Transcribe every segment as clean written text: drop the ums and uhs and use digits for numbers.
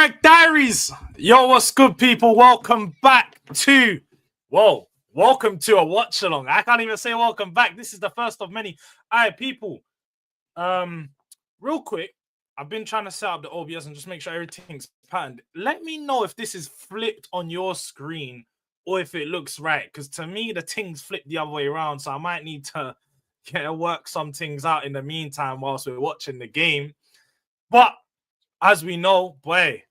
Durag Diaries. Yo, what's good, people? Welcome back to welcome to a watch along. I can't even say welcome back. This is the first of many. All right, people. Real quick, I've been trying to set up the OBS and just make sure everything's patterned. Let me know if this is flipped on your screen or if it looks right. Because to me, the thing's flipped the other way around. So I might need to work some things out in the meantime whilst we're watching the game. But as we know, boy,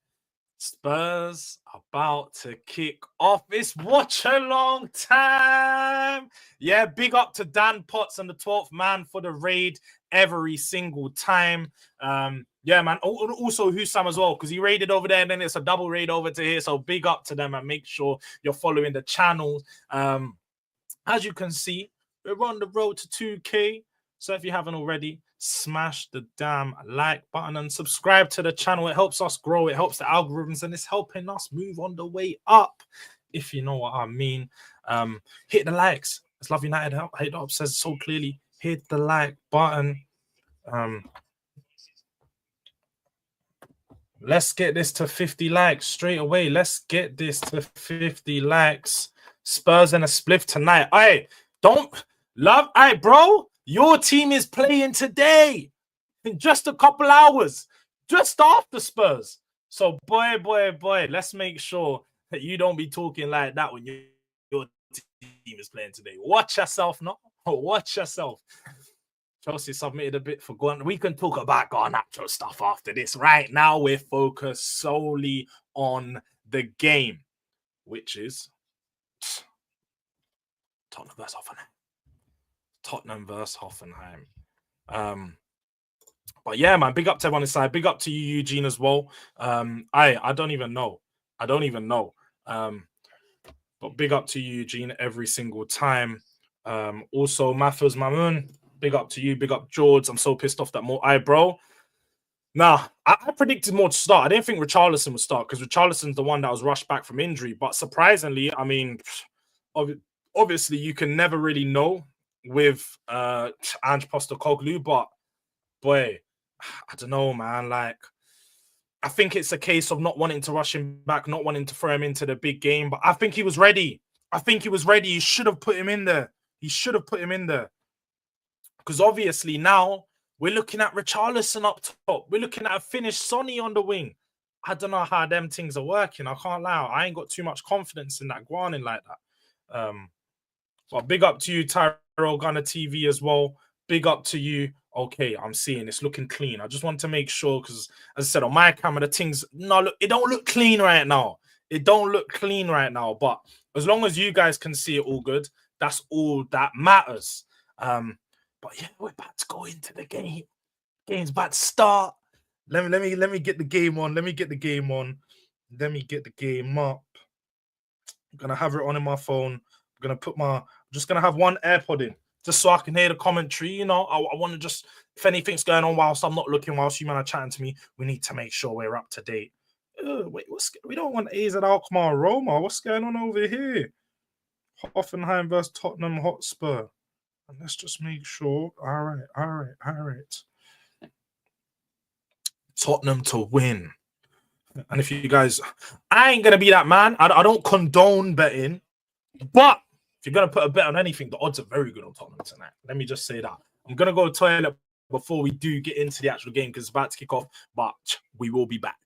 Spurs about to kick off. It's watch along time. Yeah, big up to Dan Potts and the 12th man for the raid every single time. Yeah, man. Also Husam as well, because he raided over there and then it's a double raid over to here. So big up to them and make sure you're following the channel. As you can see, we're on the road to 2K. So if you haven't already, smash the damn like button and subscribe to the channel. It helps us grow. It helps the algorithms and it's helping us move on the way up, if you know what I mean. Hit the likes. As Love United Hit Up says so clearly, hit the like button. Let's get this to 50 likes straight away. Let's get this to 50 likes. Spurs and a spliff tonight. Hey, bro. Your team is playing today in just a couple hours, just after Spurs. So, boy, let's make sure that you don't be talking like that when your team is playing today. Watch yourself, no? Watch yourself. Chelsea submitted a bit for Guan. We can talk about Garnacho stuff after this. Right now, we're focused solely on the game, which is Tottenham versus Hoffenheim. Tottenham versus Hoffenheim. But yeah, man, big up to everyone inside. Big up to you, Eugene, as well. I don't even know. But big up to you, Eugene, every single time. Also, Mathers Mamoon, big up to you. Big up Jords. I'm so pissed off that more. Bro. Nah, I predicted more to start. I didn't think Richarlison would start because Richarlison's the one that was rushed back from injury. But surprisingly, I mean, obviously, you can never really know with Ange Postecoglou, but boy, I don't know, man. Like, I think it's a case of not wanting to rush him back, not wanting to throw him into the big game. But I think he was ready. You should have put him in there. Because obviously now we're looking at Richarlison up top. We're looking at a finished Sonny on the wing. I don't know how them things are working. I can't lie. I ain't got too much confidence in that Guanin like that. But big up to you, Tyrell Gunner TV as well. Big up to you. Okay, I'm seeing it's looking clean. I just want to make sure because, as I said, on my camera, the things it don't look clean right now. But as long as you guys can see it all good, that's all that matters. But yeah, we're about to go into the game. Game's about to start. Let me get the game on. Let me get the game up. I'm gonna have it on in my phone. I'm just gonna have one AirPod in, just so I can hear the commentary. You know, I want to just, if anything's going on whilst I'm not looking, whilst you men are chatting to me, we need to make sure we're up to date. Wait, we don't want AZ Alkmaar Roma. What's going on over here? Hoffenheim versus Tottenham Hotspur. And let's just make sure. All right. Tottenham to win. And if you guys, I ain't gonna be that man. I don't condone betting, but if you're gonna put a bet on anything, the odds are very good on Tottenham tonight. Let me just say that. I'm gonna go to the toilet before we do get into the actual game because it's about to kick off. But we will be back.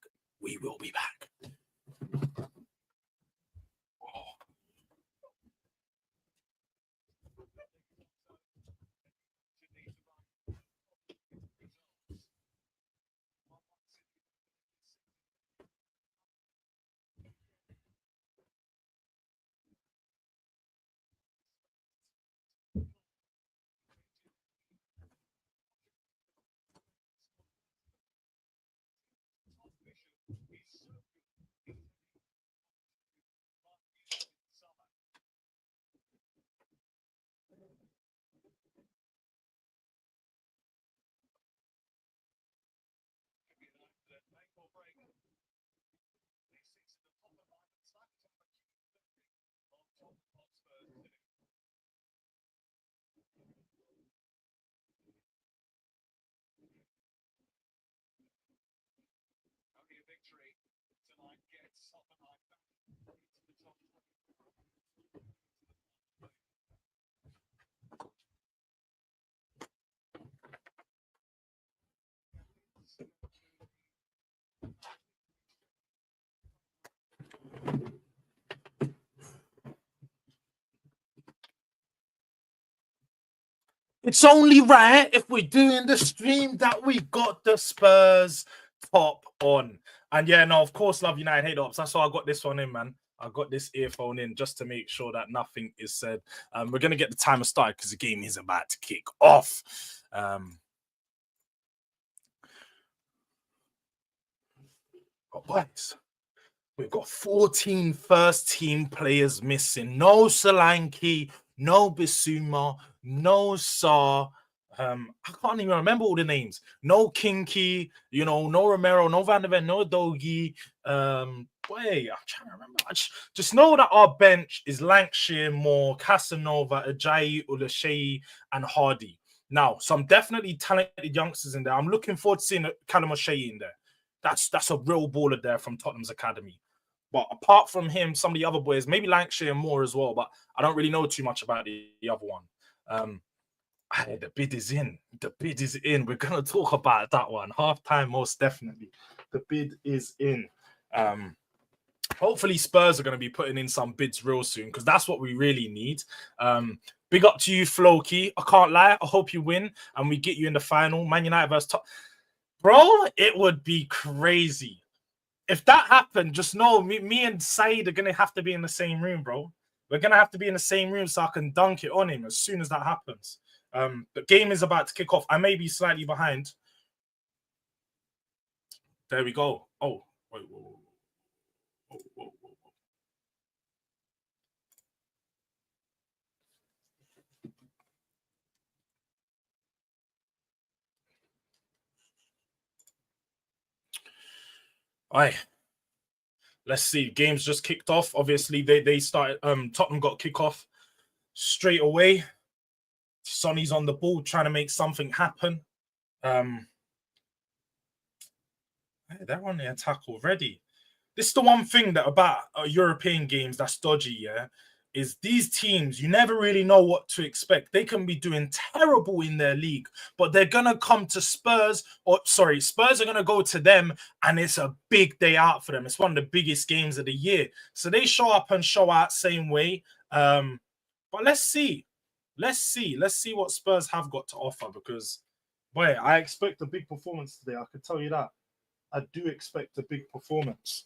It's only right if we're doing the stream that we got the Spurs top on. And yeah, no, of course, love United, hate ups. That's why I got this one in, man. I got this earphone in just to make sure that nothing is said. We're going to get the timer started because the game is about to kick off. Boys, we've got 14 first-team players missing. No Solanke, no Bissouma, no Sarr. I can't even remember all the names. No Kinky, no Romero, no Van der Ven, no Dogi. I'm trying to remember. Just know that our bench is Lancashire, Moore, Casanova, Ajayi, Ulashay, and Hardy. Now, some definitely talented youngsters in there. I'm looking forward to seeing Callum O'Shea in there. That's a real baller there from Tottenham's academy. But apart from him, some of the other boys, maybe Lancashire and Moore as well, but I don't really know too much about the other one. The bid is in. The bid is in. We're going to talk about that one. Half-time, most definitely. The bid is in. Hopefully Spurs are going to be putting in some bids real soon because that's what we really need. Big up to you, Floki. I can't lie. I hope you win and we get you in the final. Man United versus top. Bro, it would be crazy. If that happened, just know me and Saeed are going to have to be in the same room, bro. We're going to have to be in the same room so I can dunk it on him as soon as that happens. The game is about to kick off. I may be slightly behind. There we go. Oh, wait, whoa. All right. Let's see. Game's just kicked off. Obviously, they started. Tottenham got kickoff straight away. Sonny's on the ball trying to make something happen. They're on the attack already. This is the one thing that about European games that's dodgy, yeah, is these teams, you never really know what to expect. They can be doing terrible in their league, but they're going to come to Spurs, Spurs are going to go to them, and it's a big day out for them. It's one of the biggest games of the year. So they show up and show out same way. But let's see. Let's see what Spurs have got to offer because, boy, I expect a big performance today. I can tell you that. I do expect a big performance.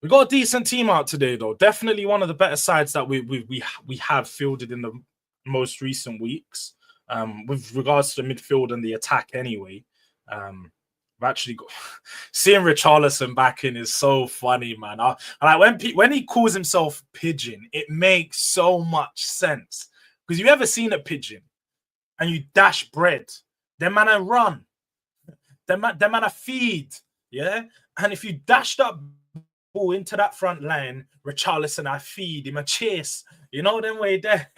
We got a decent team out today, though. Definitely one of the better sides that we have fielded in the most recent weeks. With regards to the midfield and the attack, anyway. I've actually got seeing Richarlison back in is so funny, man. When he calls himself Pigeon, it makes so much sense because you ever seen a pigeon and you dash bread, them man I run, them man I feed, yeah. And if you dash that ball into that front line, Richarlison I feed him a chase, them way there.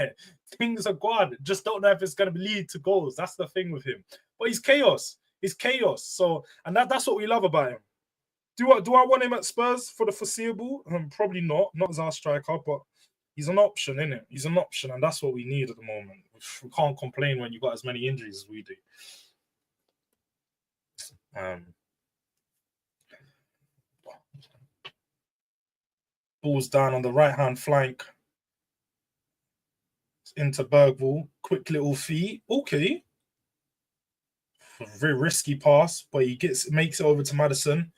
Things are good. Just don't know if it's gonna lead to goals. That's the thing with him. But he's chaos. He's chaos. So, and that's what we love about him. Do I want him at Spurs for the foreseeable? Probably not as our striker, but he's an option, isn't it? He's an option, and that's what we need at the moment. We can't complain when you've got as many injuries as we do. Ball's down on the right-hand flank. It's into Bergvall. Quick little feet. Okay. Very risky pass, but he makes it over to Maddison.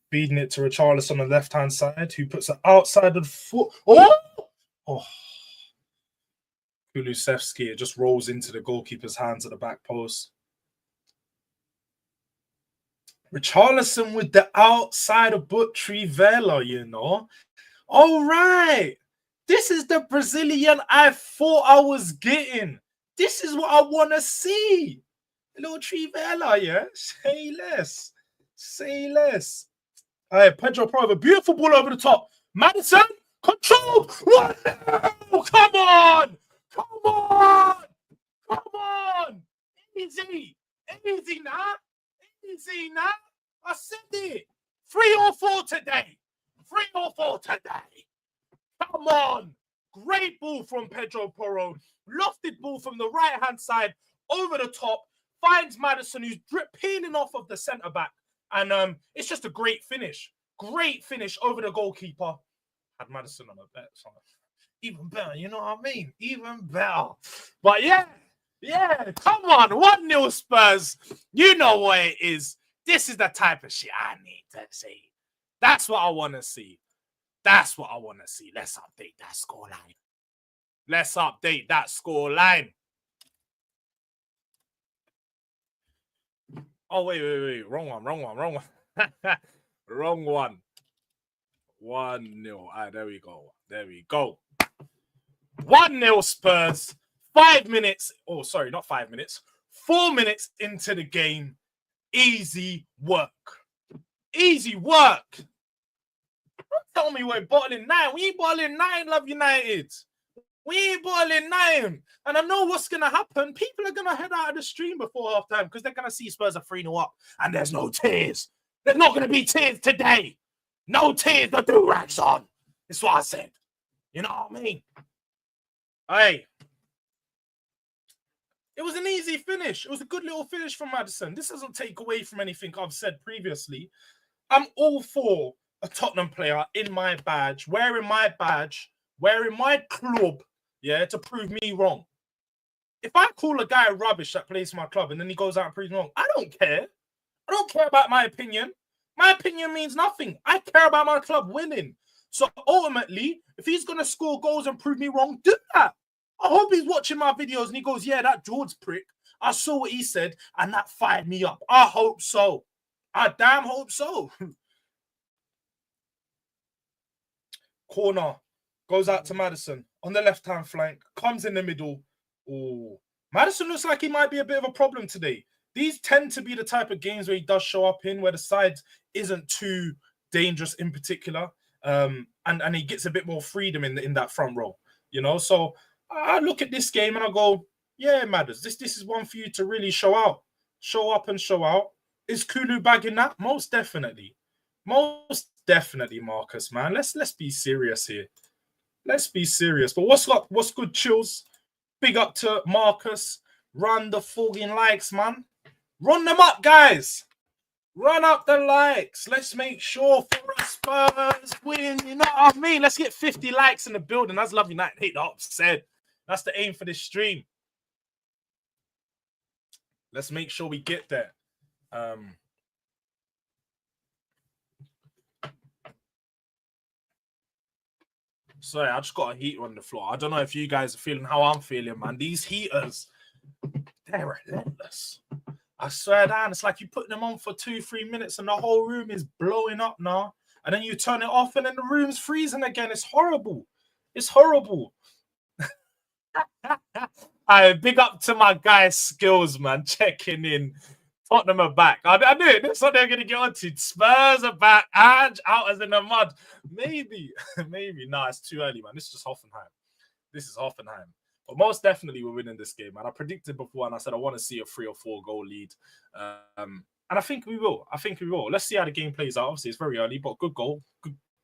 Feeding it to Richarlison on the left-hand side, who puts it outside of the foot. Oh! Kulusevski, it just rolls into the goalkeeper's hands at the back post. Richarlison with the outside of But Trivela, All right. This is the Brazilian I thought I was getting. This is what I want to see. Little Trivela, yeah? Say less. Say less. All right, Pedro Prova, beautiful ball over the top. Maddison, control. 1-0. Come on. Come on. Come on. Easy. Easy now. Easy now. I said it. 3 or 4 today. 3 or 4 today. Come on. Great ball from Pedro Porro. Lofted ball from the right-hand side over the top. Finds Maddison, who's peeling off of the centre-back. And it's just a great finish. Great finish over the goalkeeper. Had Maddison on a bet. So even better, you know what I mean? Even better. But yeah, come on. 1-0 Spurs. You know what it is. This is the type of shit I need to see. That's what I want to see. That's what I want to see. Let's update that scoreline. Let's update that scoreline. Oh, wait. Wrong one. Wrong one. 1-0. All right, there we go. 1-0 Spurs. 5 minutes. Oh, sorry, not 5 minutes. 4 minutes into the game. Easy work. Don't tell me we're bottling 9. We ain't bottling 9, Love United. We ain't bottling 9. And I know what's going to happen. People are going to head out of the stream before halftime because they're going to see Spurs are 3-0 up. And there's no tears. There's not going to be tears today. No tears, the Durag's on. That's what I said. You know what I mean? Hey. It was an easy finish. It was a good little finish from Maddison. This doesn't take away from anything I've said previously. I'm all for a Tottenham player in my badge, wearing my club, yeah, to prove me wrong. If I call a guy rubbish that plays for my club and then he goes out and proves me wrong, I don't care. I don't care about my opinion. My opinion means nothing. I care about my club winning. So ultimately, if he's going to score goals and prove me wrong, do that. I hope he's watching my videos and he goes, yeah, that Jords prick. I saw what he said and that fired me up. I hope so. I damn hope so. Corner. Goes out to Maddison on the left-hand flank. Comes in the middle. Oh, Maddison looks like he might be a bit of a problem today. These tend to be the type of games where he does show up in, where the side isn't too dangerous in particular. And he gets a bit more freedom in that front row. You know, so I look at this game and I go, yeah, Madders, this is one for you to really show out. Show up and show out. Is Kulu bagging that? Most definitely. Most definitely, Marcus, man. Let's be serious here. Let's be serious. But what's good, Chills? Big up to Marcus. Run the fucking likes, man. Run them up, guys. Run up the likes. Let's make sure for a Spurs win. You know what I mean? Let's get 50 likes in the building. That's Love United. Hate the upset. That's the aim for this stream. Let's make sure we get there. Sorry, I just got a heater on the floor. I don't know if you guys are feeling how I'm feeling, man. These heaters, they're relentless. I swear down, it's like you put them on for 2-3 minutes and the whole room is blowing up now. And then you turn it off and then the room's freezing again. It's horrible. It's horrible. I big up to my guy Skills, man, checking in. Tottenham are back. I knew it. That's what they're going to get onto. Spurs are back. And out as in the mud. Maybe. No, it's too early, man. This is just Hoffenheim. But most definitely we're winning this game, man. I predicted before and I said I want to see a 3 or 4 goal lead. And I think we will. Let's see how the game plays out. Obviously, it's very early, but good goal.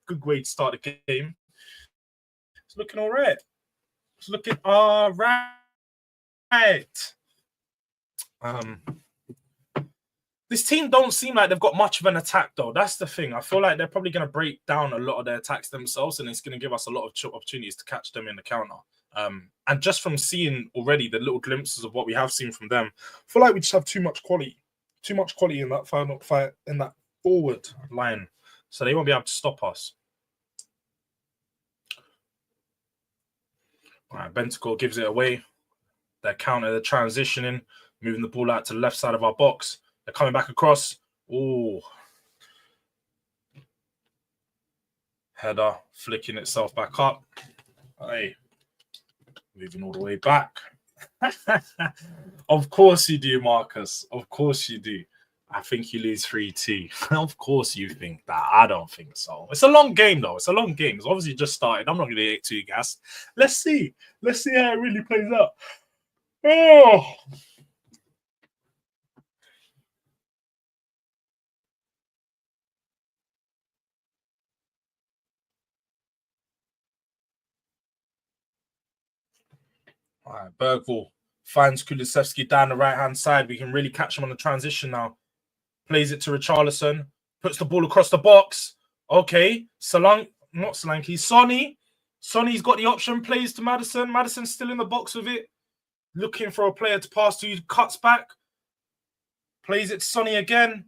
Good way to start the game. It's looking all right. This team don't seem like they've got much of an attack, though. That's the thing. I feel like they're probably going to break down a lot of their attacks themselves, and it's going to give us a lot of opportunities to catch them in the counter. And just from seeing already the little glimpses of what we have seen from them, I feel like we just have too much quality in that final fight, in that forward line. So they won't be able to stop us. All right, Bentacle gives it away. They're transitioning, moving the ball out to the left side of our box. They're coming back across. Oh. Header flicking itself back up. Hey. Moving all the way back. Of course you do, Marcus. Of course you do. I think you lose 3-2. Of course you think that. I don't think so. It's a long game, though. It's obviously just started. I'm not going to get too gassed. Let's see. Let's see how it really plays out. Oh. All right, Bergvall finds Kulusevski down the right-hand side. We can really catch him on the transition now. Plays it to Richarlison. Puts the ball across the box. Okay. Not Solanke. Sonny. Sonny's got the option. Plays to Maddison. Maddison's still in the box with it. Looking for a player to pass to. Cuts back. Plays it to Sonny again.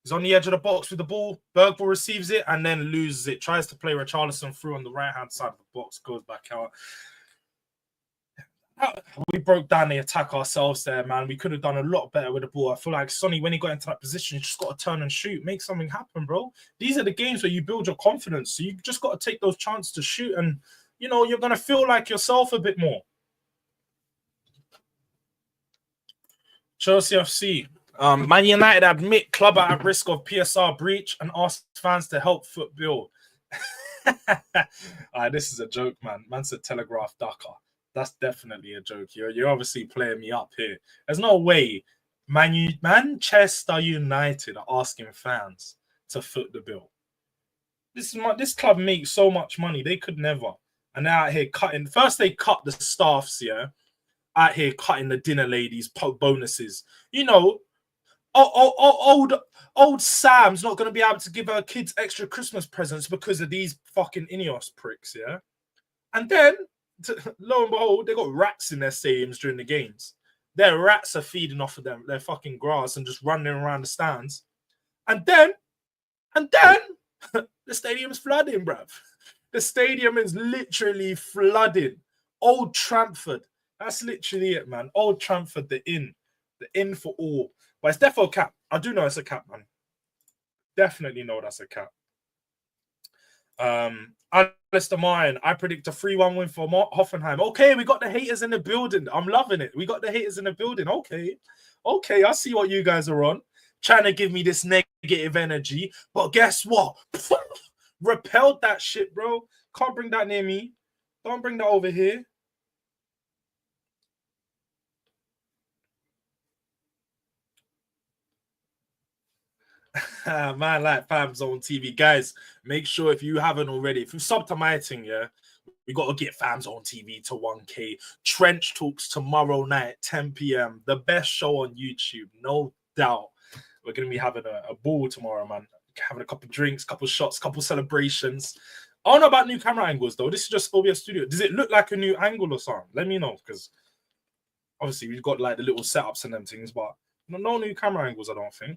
He's on the edge of the box with the ball. Bergvall receives it and then loses it. Tries to play Richarlison through on the right-hand side of the box. Goes back out. We broke down the attack ourselves there, man. We could have done a lot better with the ball. I feel like Sonny, when he got into that position, you just got to turn and shoot, make something happen, bro. These are the games where you build your confidence. So you just got to take those chances to shoot and, you know, you're going to feel like yourself a bit more. Chelsea FC. Man United admit club are at risk of PSR breach and ask fans to help foot bill. This is a joke, man. Man said Telegraph Dhaka. That's definitely a joke. You're obviously playing me up here. There's no way Manchester United are asking fans to foot the bill. This club makes so much money. They could never. And they're out here cutting. First, they cut the staffs, yeah. Out here cutting the dinner ladies' bonuses. You know, old Sam's not going to be able to give her kids extra Christmas presents because of these fucking Ineos pricks, yeah? And then, lo and behold, they got rats in their stadiums during the games. Their rats are feeding off of them, their fucking grass and just running around the stands. And then, the stadium's flooding, bruv. The stadium is literally flooding. Old Trafford. That's literally it, man. Old Trafford, the inn for all. But it's definitely a cap. I do know it's a cap, man. Definitely know that's a cap. Alistair Martin, I predict a 3-1 win for Hoffenheim. Okay, we got the haters in the building. I'm loving it. We got the haters in the building. Okay, I see what you guys are on. Trying to give me this negative energy. But guess what? Repelled that shit, bro. Can't bring that near me. Don't bring that over here. Man, like Fam Zone TV. Guys, make sure if you haven't already, if you sub to my thing, yeah, we got to get Fam Zone TV to 1K. Trench Talks tomorrow night, 10 p.m. The best show on YouTube, no doubt. We're going to be having a ball tomorrow, man. Having a couple drinks, couple shots, couple celebrations. I don't know about new camera angles, though. This is just OBS Studio. Does it look like a new angle or something? Let me know, because obviously we've got like the little setups and them things, but no new camera angles, I don't think.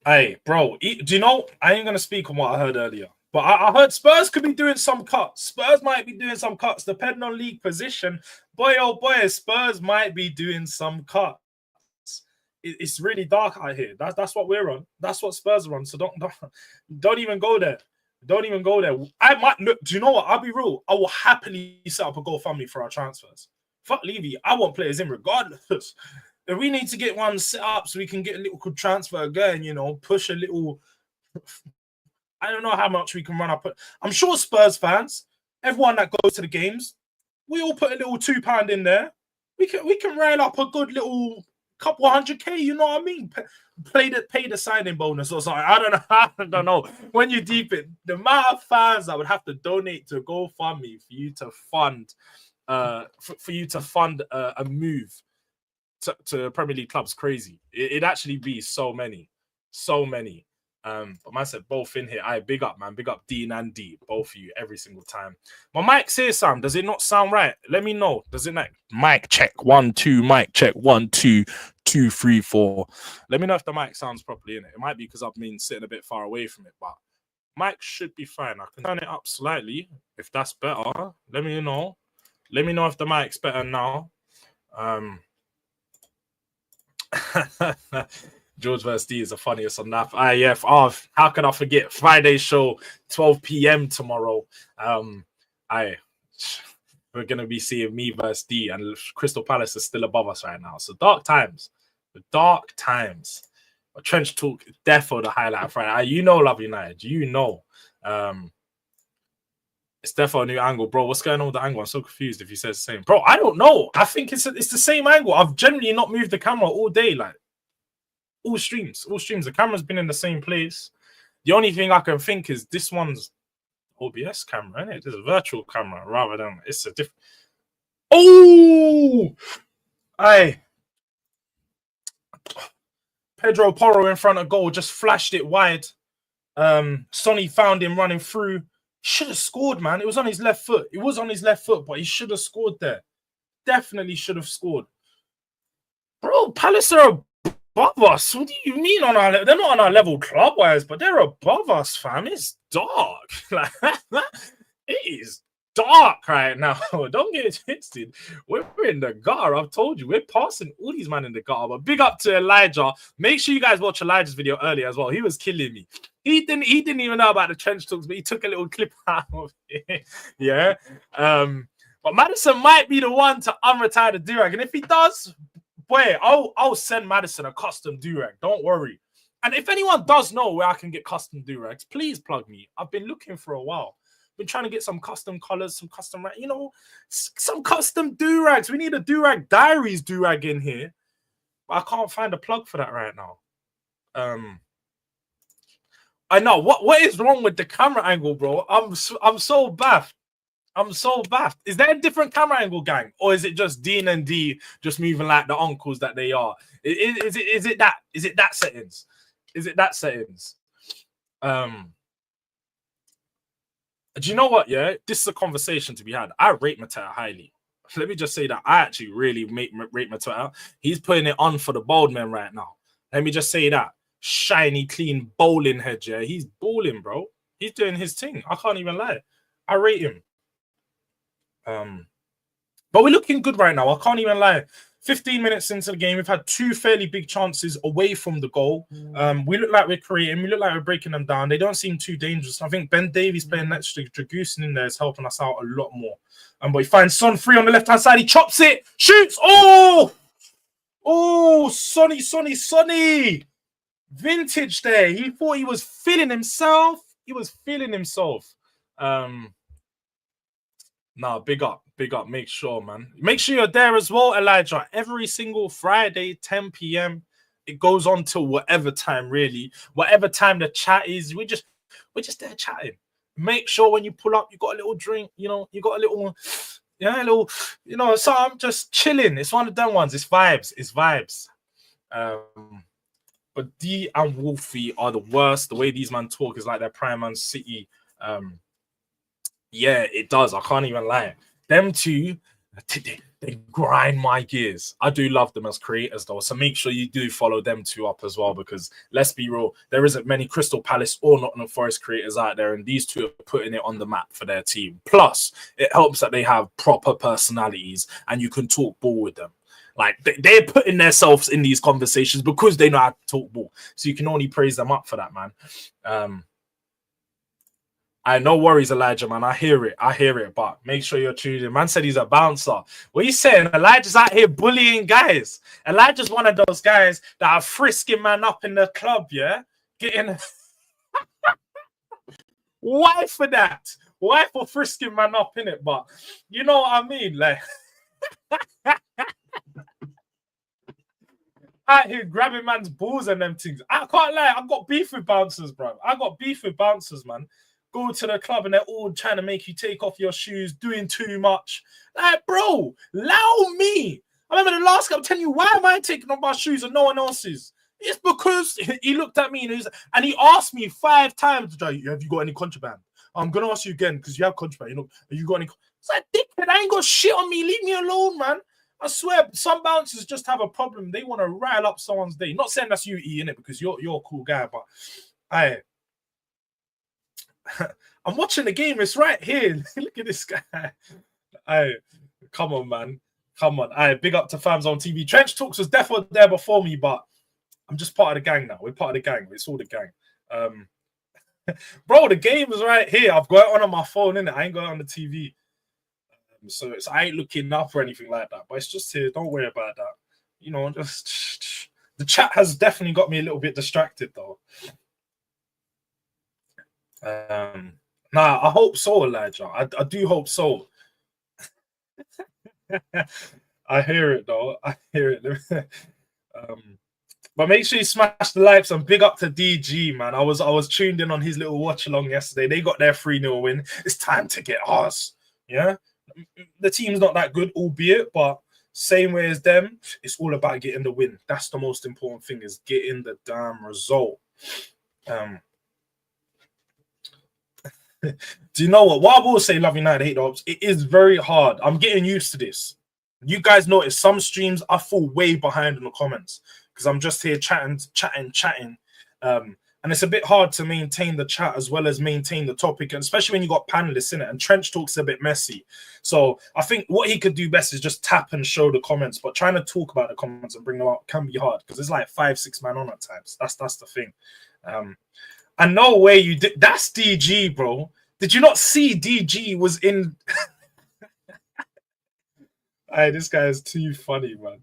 Hey, bro, do you know, I ain't going to speak on what I heard earlier, but I heard Spurs could be doing some cuts. Spurs might be doing some cuts, depending on league position. Boy, oh boy, Spurs might be doing some cuts. It's really dark out here. That's what we're on. That's what Spurs are on. So don't even go there. Don't even go there. I might look. Do you know what? I'll be real. I will happily set up a GoFundMe for our transfers. Fuck Levy. I want players in regardless. If we need to get one set up so we can get a little transfer again, you know, push a little. I don't know how much we can run up. I'm sure Spurs fans, everyone that goes to the games, we all put a little £2 in there. We can rail up a good little couple 100K. You know what I mean? Pay the signing bonus or something. I don't know. I don't know. When you deep it, the amount of fans that would have to donate to GoFundMe for you to fund, a move to Premier League clubs, crazy. It'd actually be so many. But man said both in here. I big up, man. Big up Dean and D, both of you every single time. My mic says Sam. Does it not sound right? Let me know. Does it not? Mic check 1 2. Mic check 1 2 2 3 4. Let me know if the mic sounds properly in it. It might be because I've been sitting a bit far away from it, but mic should be fine. I can turn it up slightly if that's better. Let me know. Let me know if the mic's better now. George vs. D is the funniest on that. How can I forget? Friday show, 12 p.m. tomorrow. We're gonna be seeing me versus D, and Crystal Palace is still above us right now. So dark times. A trench talk, defo the highlight Friday. You know, Love United. You know. It's definitely a new angle, bro. What's going on with the angle? I'm so confused if he says the same. Bro, I don't know. I think it's the same angle. I've generally not moved the camera all day, like all streams. The camera's been in the same place. The only thing I can think is this one's OBS camera, isn't it? It's a virtual camera rather than it's a different. Oh, aye. Pedro Porro in front of goal just flashed it wide. Sonny found him running through. Should have scored, man. It was on his left foot. It was on his left foot, but he should have scored there. Definitely should have scored. Bro, Palace are above us. What do you mean on our level? They're not on our level club-wise, but they're above us, fam. It's dark. It is dark right now. Don't get it twisted. We're in the gutter. I've told you, we're passing all these men in the gutter. But big up to Elijah. Make sure you guys watch Elijah's video earlier as well. He was killing me. He didn't even know about the trench talks, but he took a little clip out of it. Yeah. But Maddison might be the one to unretire the Durag. And if he does, boy, I'll send Maddison a custom Durag. Don't worry. And if anyone does know where I can get custom Durags, please plug me. I've been looking for a while. Been trying to get some custom colors, some custom, some custom Durags. We need a Durag Diaries Durag in here. But I can't find a plug for that right now. I know. What is wrong with the camera angle, bro? I'm so baffed. I'm so baffed. Is there a different camera angle, gang? Or is it just Dean and D just moving like the uncles that they are? Is it that settings? Is it that settings? Do you know what? Yeah, this is a conversation to be had. I rate Mateta highly. Let me just say that I actually really rate Mateta. He's putting it on for the bold men right now. Let me just say that. Shiny, clean bowling head, yeah. He's balling, bro. He's doing his thing. I can't even lie. I rate him. But we're looking good right now. I can't even lie. 15 minutes into the game, we've had two fairly big chances away from the goal. We look like we're creating. We look like we're breaking them down. They don't seem too dangerous. I think Ben Davies playing next to Dragusin in there is helping us out a lot more. But he finds Son free on the left-hand side. He chops it. Shoots. Oh, Sonny. Vintage there. He thought he was feeling himself. Nah, big up. Make sure, man. Make sure you're there as well, Elijah. Every single Friday, 10 p.m. It goes on till whatever time, really. Whatever time the chat is, we're just there chatting. Make sure when you pull up, you got a little drink, you got a little, so I'm just chilling. It's one of them ones. It's vibes. But D and Wolfie are the worst. The way these men talk is like they're Prime Man City. Yeah, it does. I can't even lie. Them two, they grind my gears. I do love them as creators, though. So make sure you do follow them two up as well, because let's be real, there isn't many Crystal Palace or Nottingham Forest creators out there, and these two are putting it on the map for their team. Plus, it helps that they have proper personalities and you can talk ball with them. Like, they're putting themselves in these conversations because they know how to talk ball. So you can only praise them up for that, man. No worries, Elijah, man. I hear it, but make sure you're tuned in. Man said he's a bouncer. What are you saying? Elijah's out here bullying guys. Elijah's one of those guys that are frisking man up in the club, yeah? Getting... Why for that? Why for frisking man up, innit? But you know what I mean? Like... out here grabbing man's balls and them things. I can't lie. I've got beef with bouncers, bro. Man. Go to the club and they're all trying to make you take off your shoes, doing too much. Like, bro, allow me. I remember the last guy, I'm telling you, why am I taking off my shoes and no one else's? It's because he looked at me and he asked me 5 times, have you got any contraband? I'm going to ask you again because you have contraband. Have you got any? It's like, dickhead, I ain't got shit on me. Leave me alone, man. I swear, some bouncers just have a problem. They want to rile up someone's day. Not saying that's you, Ian, it because you're a cool guy, but I'm watching the game. It's right here. Look at this guy. Come on, man. Come on. Big up to Fams on TV. Trench Talks was definitely there before me, but I'm just part of the gang now. We're part of the gang. It's all the gang. Bro, the game is right here. I've got it on my phone, innit? I ain't got it on the TV. So I ain't looking up or anything like that. But it's just here. Don't worry about that. Just... The chat has definitely got me a little bit distracted, though. I hope so, Elijah. I do hope so. I hear it, though. I hear it. But make sure you smash the likes and big up to DG, man. I was tuned in on his little watch along yesterday. They got their 3-0 win. It's time to get ours. Yeah. The team's not that good, albeit, but same way as them, it's all about getting the win. That's the most important thing, is getting the damn result. Do you know what? What I will say, love United, hate Dobbs, it is very hard. I'm getting used to this. You guys notice some streams I fall way behind in the comments because I'm just here chatting. And it's a bit hard to maintain the chat as well as maintain the topic, and especially when you got panelists in it. And Trench Talk's a bit messy. So I think what he could do best is just tap and show the comments, but trying to talk about the comments and bring them up can be hard because it's like 5-6 man on at times. That's the thing. And no way you did. That's DG, bro. Did you not see DG was in? Hey, this guy is too funny, man.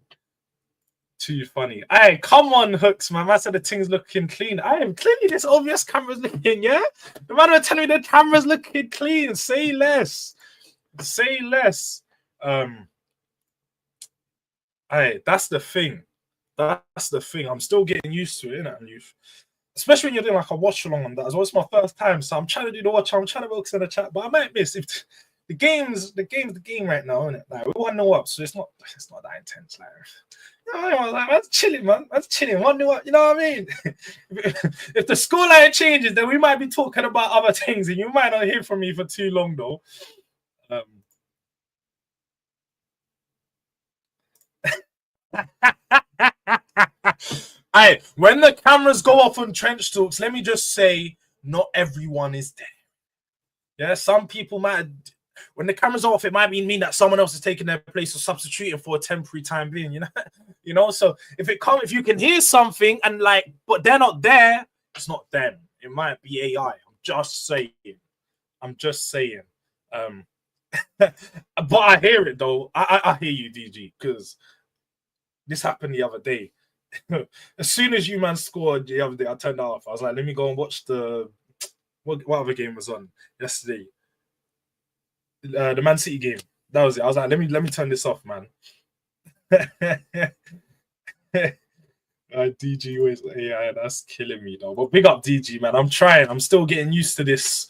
Too funny. Hey, come on, Hooks, man. I said the thing's looking clean. I am clearly this obvious camera's looking, yeah? The man was telling me the camera's looking clean. Say less. Say less. Hey, that's the thing. That's the thing. I'm still getting used to it, innit, youth? Especially when you're doing like a watch along on that as well. It's my first time, so I'm trying to do the watch. I'm trying to focus on the chat, but I might miss if the game's the game right now, isn't it? Like we 1-0 up, so it's not that intense. Like, you know, like that's chilling, man. That's chilling. 1-0 up, you know what I mean? If the scoreline changes, then we might be talking about other things, and you might not hear from me for too long, though. Hey, when the cameras go off on Trench Talks, let me just say, not everyone is there. Yeah, some people might. When the cameras are off, it might mean that someone else is taking their place or substituting for a temporary time being. You know. So if you can hear something and like, but they're not there, it's not them. It might be AI. I'm just saying. But I hear it though. I hear you, DG, because this happened the other day. As soon as you man scored the other day, I turned that off. I was like, let me go and watch what other game was on yesterday. The Man City game. That was it. I was like, let me turn this off, man. DG always, yeah, that's killing me though. But big up DG, man. I'm trying. I'm still getting used to this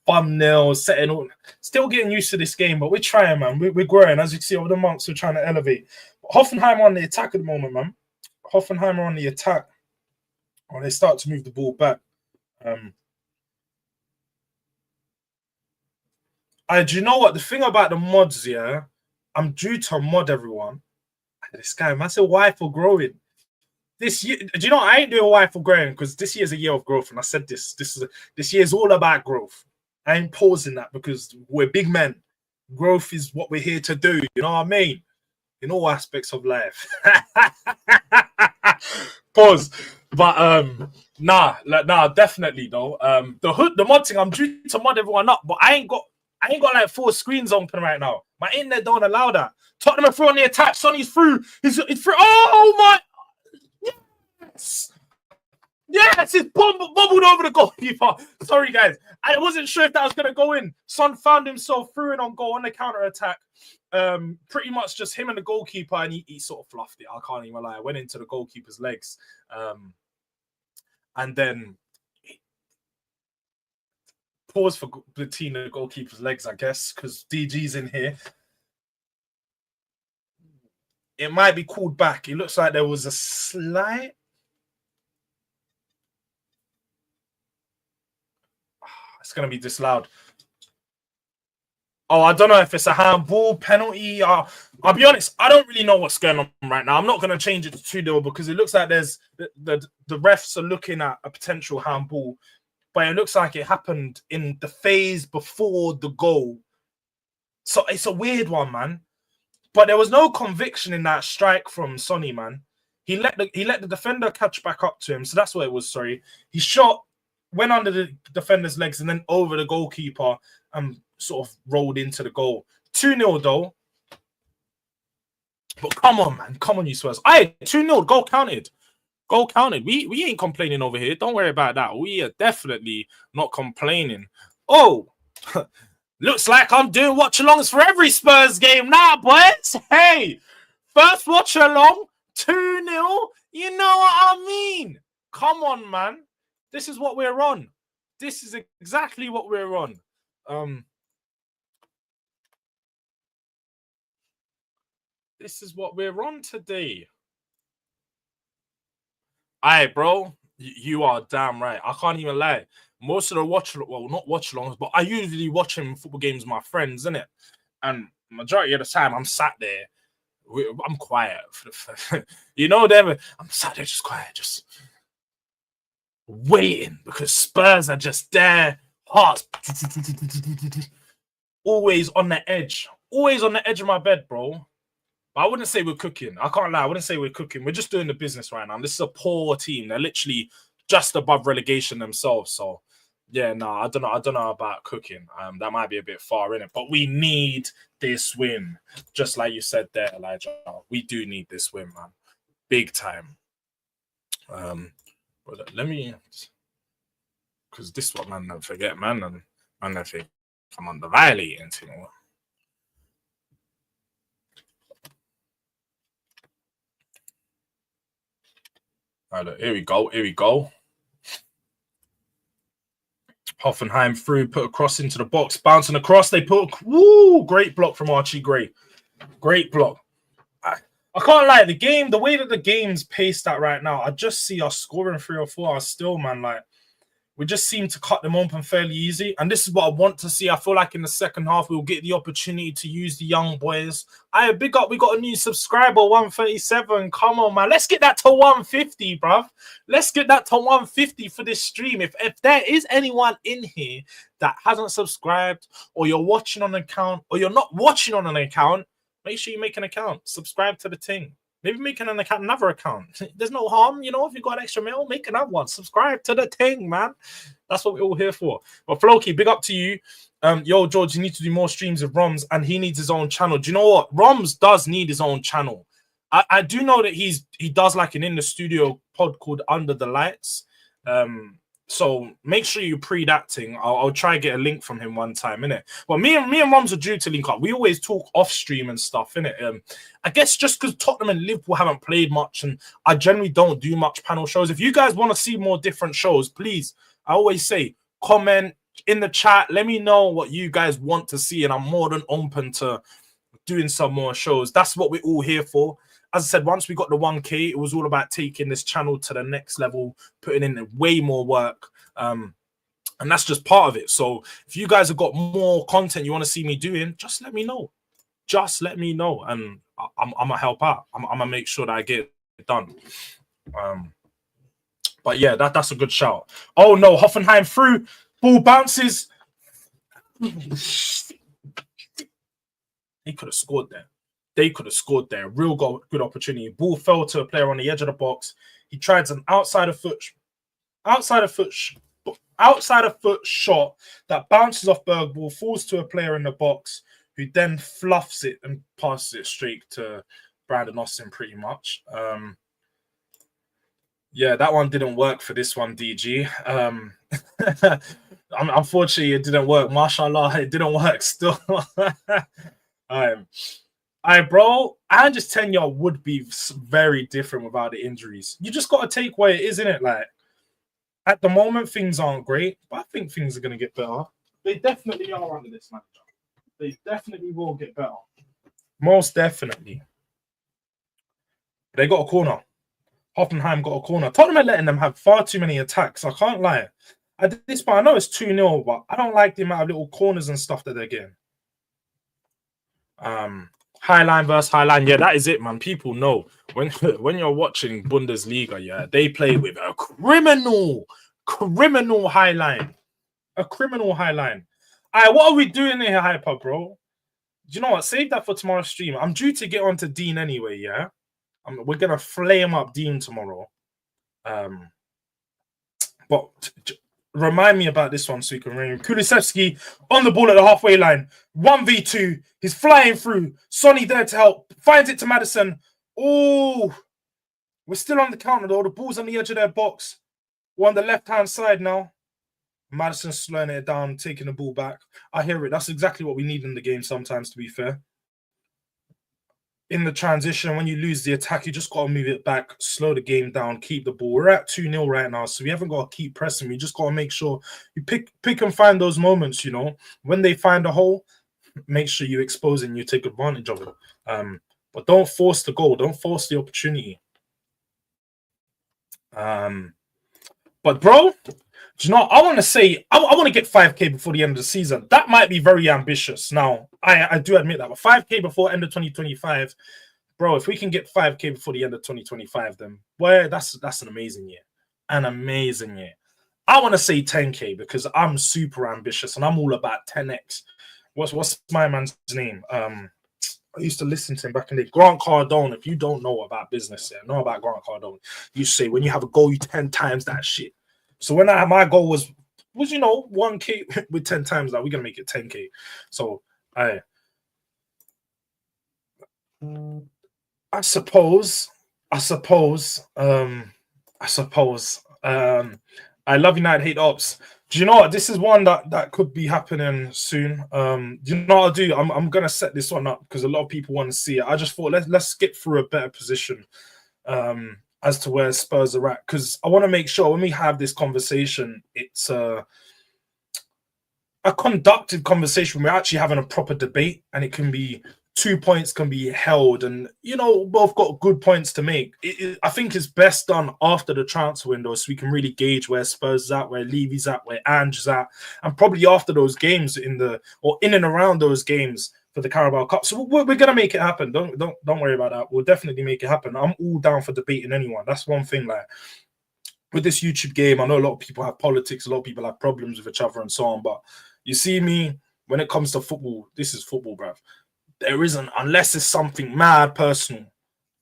thumbnail setting on. Still getting used to this game, but we're trying, man. We're growing. As you can see over the months, we're trying to elevate. Hoffenheim on the attack at the moment, man. Hoffenheim are on the attack. Or they start to move the ball back. Do you know what? The thing about the mods, yeah, I'm due to mod everyone. This guy, man, said why for growing. This year, do you know, I ain't doing why for growing because this year's a year of growth. And I said this year is all about growth. I ain't pausing that because we're big men. Growth is what we're here to do. You know what I mean? In all aspects of life. Pause. But nah, definitely though. The mod thing, I'm due to mod everyone up, but I ain't got like 4 screens open right now. My internet don't allow that. Tottenham are through on the attack. Sonny's through. He's through. Oh my! Yes, it's bobbled over the goalkeeper. Sorry, guys. I wasn't sure if that was gonna go in. Son found himself through and on goal on the counter attack. Pretty much just him and the goalkeeper, and he sort of fluffed it. I can't even lie. I went into the goalkeeper's legs, and then pause for between the goalkeeper's legs, I guess, because DG's in here. It might be called back. It looks like there was a slight. It's gonna be disallowed. Oh, I don't know if it's a handball, penalty. I'll be honest, I don't really know what's going on right now. I'm not going to change it to 2-0 because it looks like there's the refs are looking at a potential handball, but it looks like it happened in the phase before the goal. So it's a weird one, man. But there was no conviction in that strike from Sonny, man. He let the defender catch back up to him. So that's what it was, sorry. He shot, went under the defender's legs and then over the goalkeeper and sort of rolled into the goal. 2-0 though. But come on, man. Come on, you Spurs. Aye, 2-0. Goal counted. Goal counted. We ain't complaining over here. Don't worry about that. We are definitely not complaining. Oh, looks like I'm doing watch-alongs for every Spurs game now, boys. Hey, first watch-along 2-0. You know what I mean? Come on, man. This is what we're on. This is exactly what we're on. This is what we're on today. Aye, bro. You are damn right. I can't even lie. Most of the not watch-alongs, but I usually watching football games with my friends, innit? And majority of the time, I'm sat there. I'm quiet. You know them. I'm sat there just quiet, just waiting because Spurs are just there. Hearts always on the edge. Always on the edge of my bed, bro. But I wouldn't say we're cooking. I can't lie. I wouldn't say we're cooking. We're just doing the business right now. This is a poor team. They're literally just above relegation themselves. So, yeah, no, I don't know about cooking. That might be a bit far in it. But we need this win. Just like you said there, Elijah. We do need this win, man. Big time. But let me, because this what man don't forget, man. And man, I think I'm on the violating thing. All right, here we go. Here we go. Hoffenheim through, put a cross into the box, bouncing across. They put, great block from Archie Gray. Great block. I can't lie, the way that the game's paced at right now, I just see us scoring 3 or 4. Still, man, like, we just seem to cut them open fairly easy. And this is what I want to see. I feel like in the second half, we'll get the opportunity to use the young boys. Big up, we got a new subscriber, 137. Come on, man. Let's get that to 150, bruv. Let's get that to 150 for this stream. If there is anyone in here that hasn't subscribed, or you're watching on an account, or you're not watching on an account, make sure you make an account. Subscribe to the thing. Maybe making another account. There's no harm, you know. If you got an extra mail, make another one. Subscribe to the thing, man. That's what we're all here for. But Floki, big up to you. Yo, George, you need to do more streams with Roms, and he needs his own channel. Do you know what? Roms does need his own channel. I do know that he does like an in the studio pod called Under the Lights. So make sure you pre that thing. I'll try and get a link from him one time, innit? Well, me and Roms are due to link up. We always talk off stream and stuff, innit? I guess just because Tottenham and Liverpool haven't played much, and I generally don't do much panel shows. If you guys want to see more different shows, please, I always say, comment in the chat. Let me know what you guys want to see, and I'm more than open to doing some more shows. That's what we're all here for. As I said, once we got the 1K, it was all about taking this channel to the next level, putting in way more work. And that's just part of it. So if you guys have got more content you want to see me doing, just let me know. Just let me know. And I'm going to help out. I'm going to make sure that I get it done. But yeah, that's a good shout. Oh no, Hoffenheim through. Ball bounces. He could have scored there. They could have scored there. Real good opportunity. Ball fell to a player on the edge of the box. He tried an outside of foot shot that bounces off Berg ball, falls to a player in the box, who then fluffs it and passes it straight to Brandon Austin pretty much. Yeah, that one didn't work for this one, DG. Unfortunately, it didn't work. Mashallah, it didn't work still. Bro, Andrew's tenure would be very different without the injuries. You just got to take where it is, innit? Like, at the moment, things aren't great, but I think things are going to get better. They definitely are under this manager. They definitely will get better. Most definitely. They got a corner. Hoffenheim got a corner. Tottenham are letting them have far too many attacks. I can't lie. At this point, I know it's 2-0, but I don't like the amount of little corners and stuff that they're getting. Highline versus Highline. Yeah, that is it, man. People know when you're watching Bundesliga, yeah, they play with a criminal highline. A criminal highline. All right, what are we doing here, Hyper, bro? Do you know what? Save that for tomorrow's stream. I'm due to get on to Dean anyway, yeah? We're going to flame up Dean tomorrow. But remind me about this one so you can remember. Kulusevski on the ball at the halfway line. 1v2. He's flying through. Sonny there to help. Finds it to Madison. Oh, we're still on the counter though. The ball's on the edge of their box. We're on the left-hand side now. Madison's slowing it down, taking the ball back. I hear it. That's exactly what we need in the game sometimes, to be fair. in the transition, when you lose the attack, you just got to move it back, slow the game down, keep the ball. We're at 2-0 right now, so we haven't got to keep pressing. We just got to make sure you pick and find those moments, you know. When they find a hole, make sure you expose it and you take advantage of it. But don't force the goal. Don't force the opportunity. But bro, do you know, I want to say, I want to get 5K before the end of the season. That might be very ambitious. Now, I do admit that, but 5K before end of 2025, bro, if we can get 5K before the end of 2025, then, boy, that's an amazing year. An amazing year. I want to say 10K because I'm super ambitious and I'm all about 10X. What's my man's name? I used to listen to him back in the day. Grant Cardone. If you don't know about business, know about Grant Cardone. You say when you have a goal, you 10 times that shit. So when my goal was 1K with 10 times that, we're gonna make it 10K. So I suppose I love United, hate Ops. Do you know what? This is one that could be happening soon. Do you know what I'll do? I'm gonna set this one up because a lot of people want to see it. I just thought let's skip through a better position as to where Spurs are at, because I want to make sure when we have this conversation, it's a conducted conversation. We're actually having a proper debate, and it can be 2 points can be held, and you know, both got good points to make. I think it's best done after the transfer window, so we can really gauge where Spurs is at, where Levy's at, where Ange is at, and probably after those games in and around those games for the Carabao Cup. So we're gonna make it happen. Don't worry about that. We'll definitely make it happen. I'm all down for debating anyone. That's one thing. Like with this YouTube game, I know a lot of people have politics, a lot of people have problems with each other and so on. But you see me, when it comes to football, this is football, bruv. There isn't, unless it's something mad personal,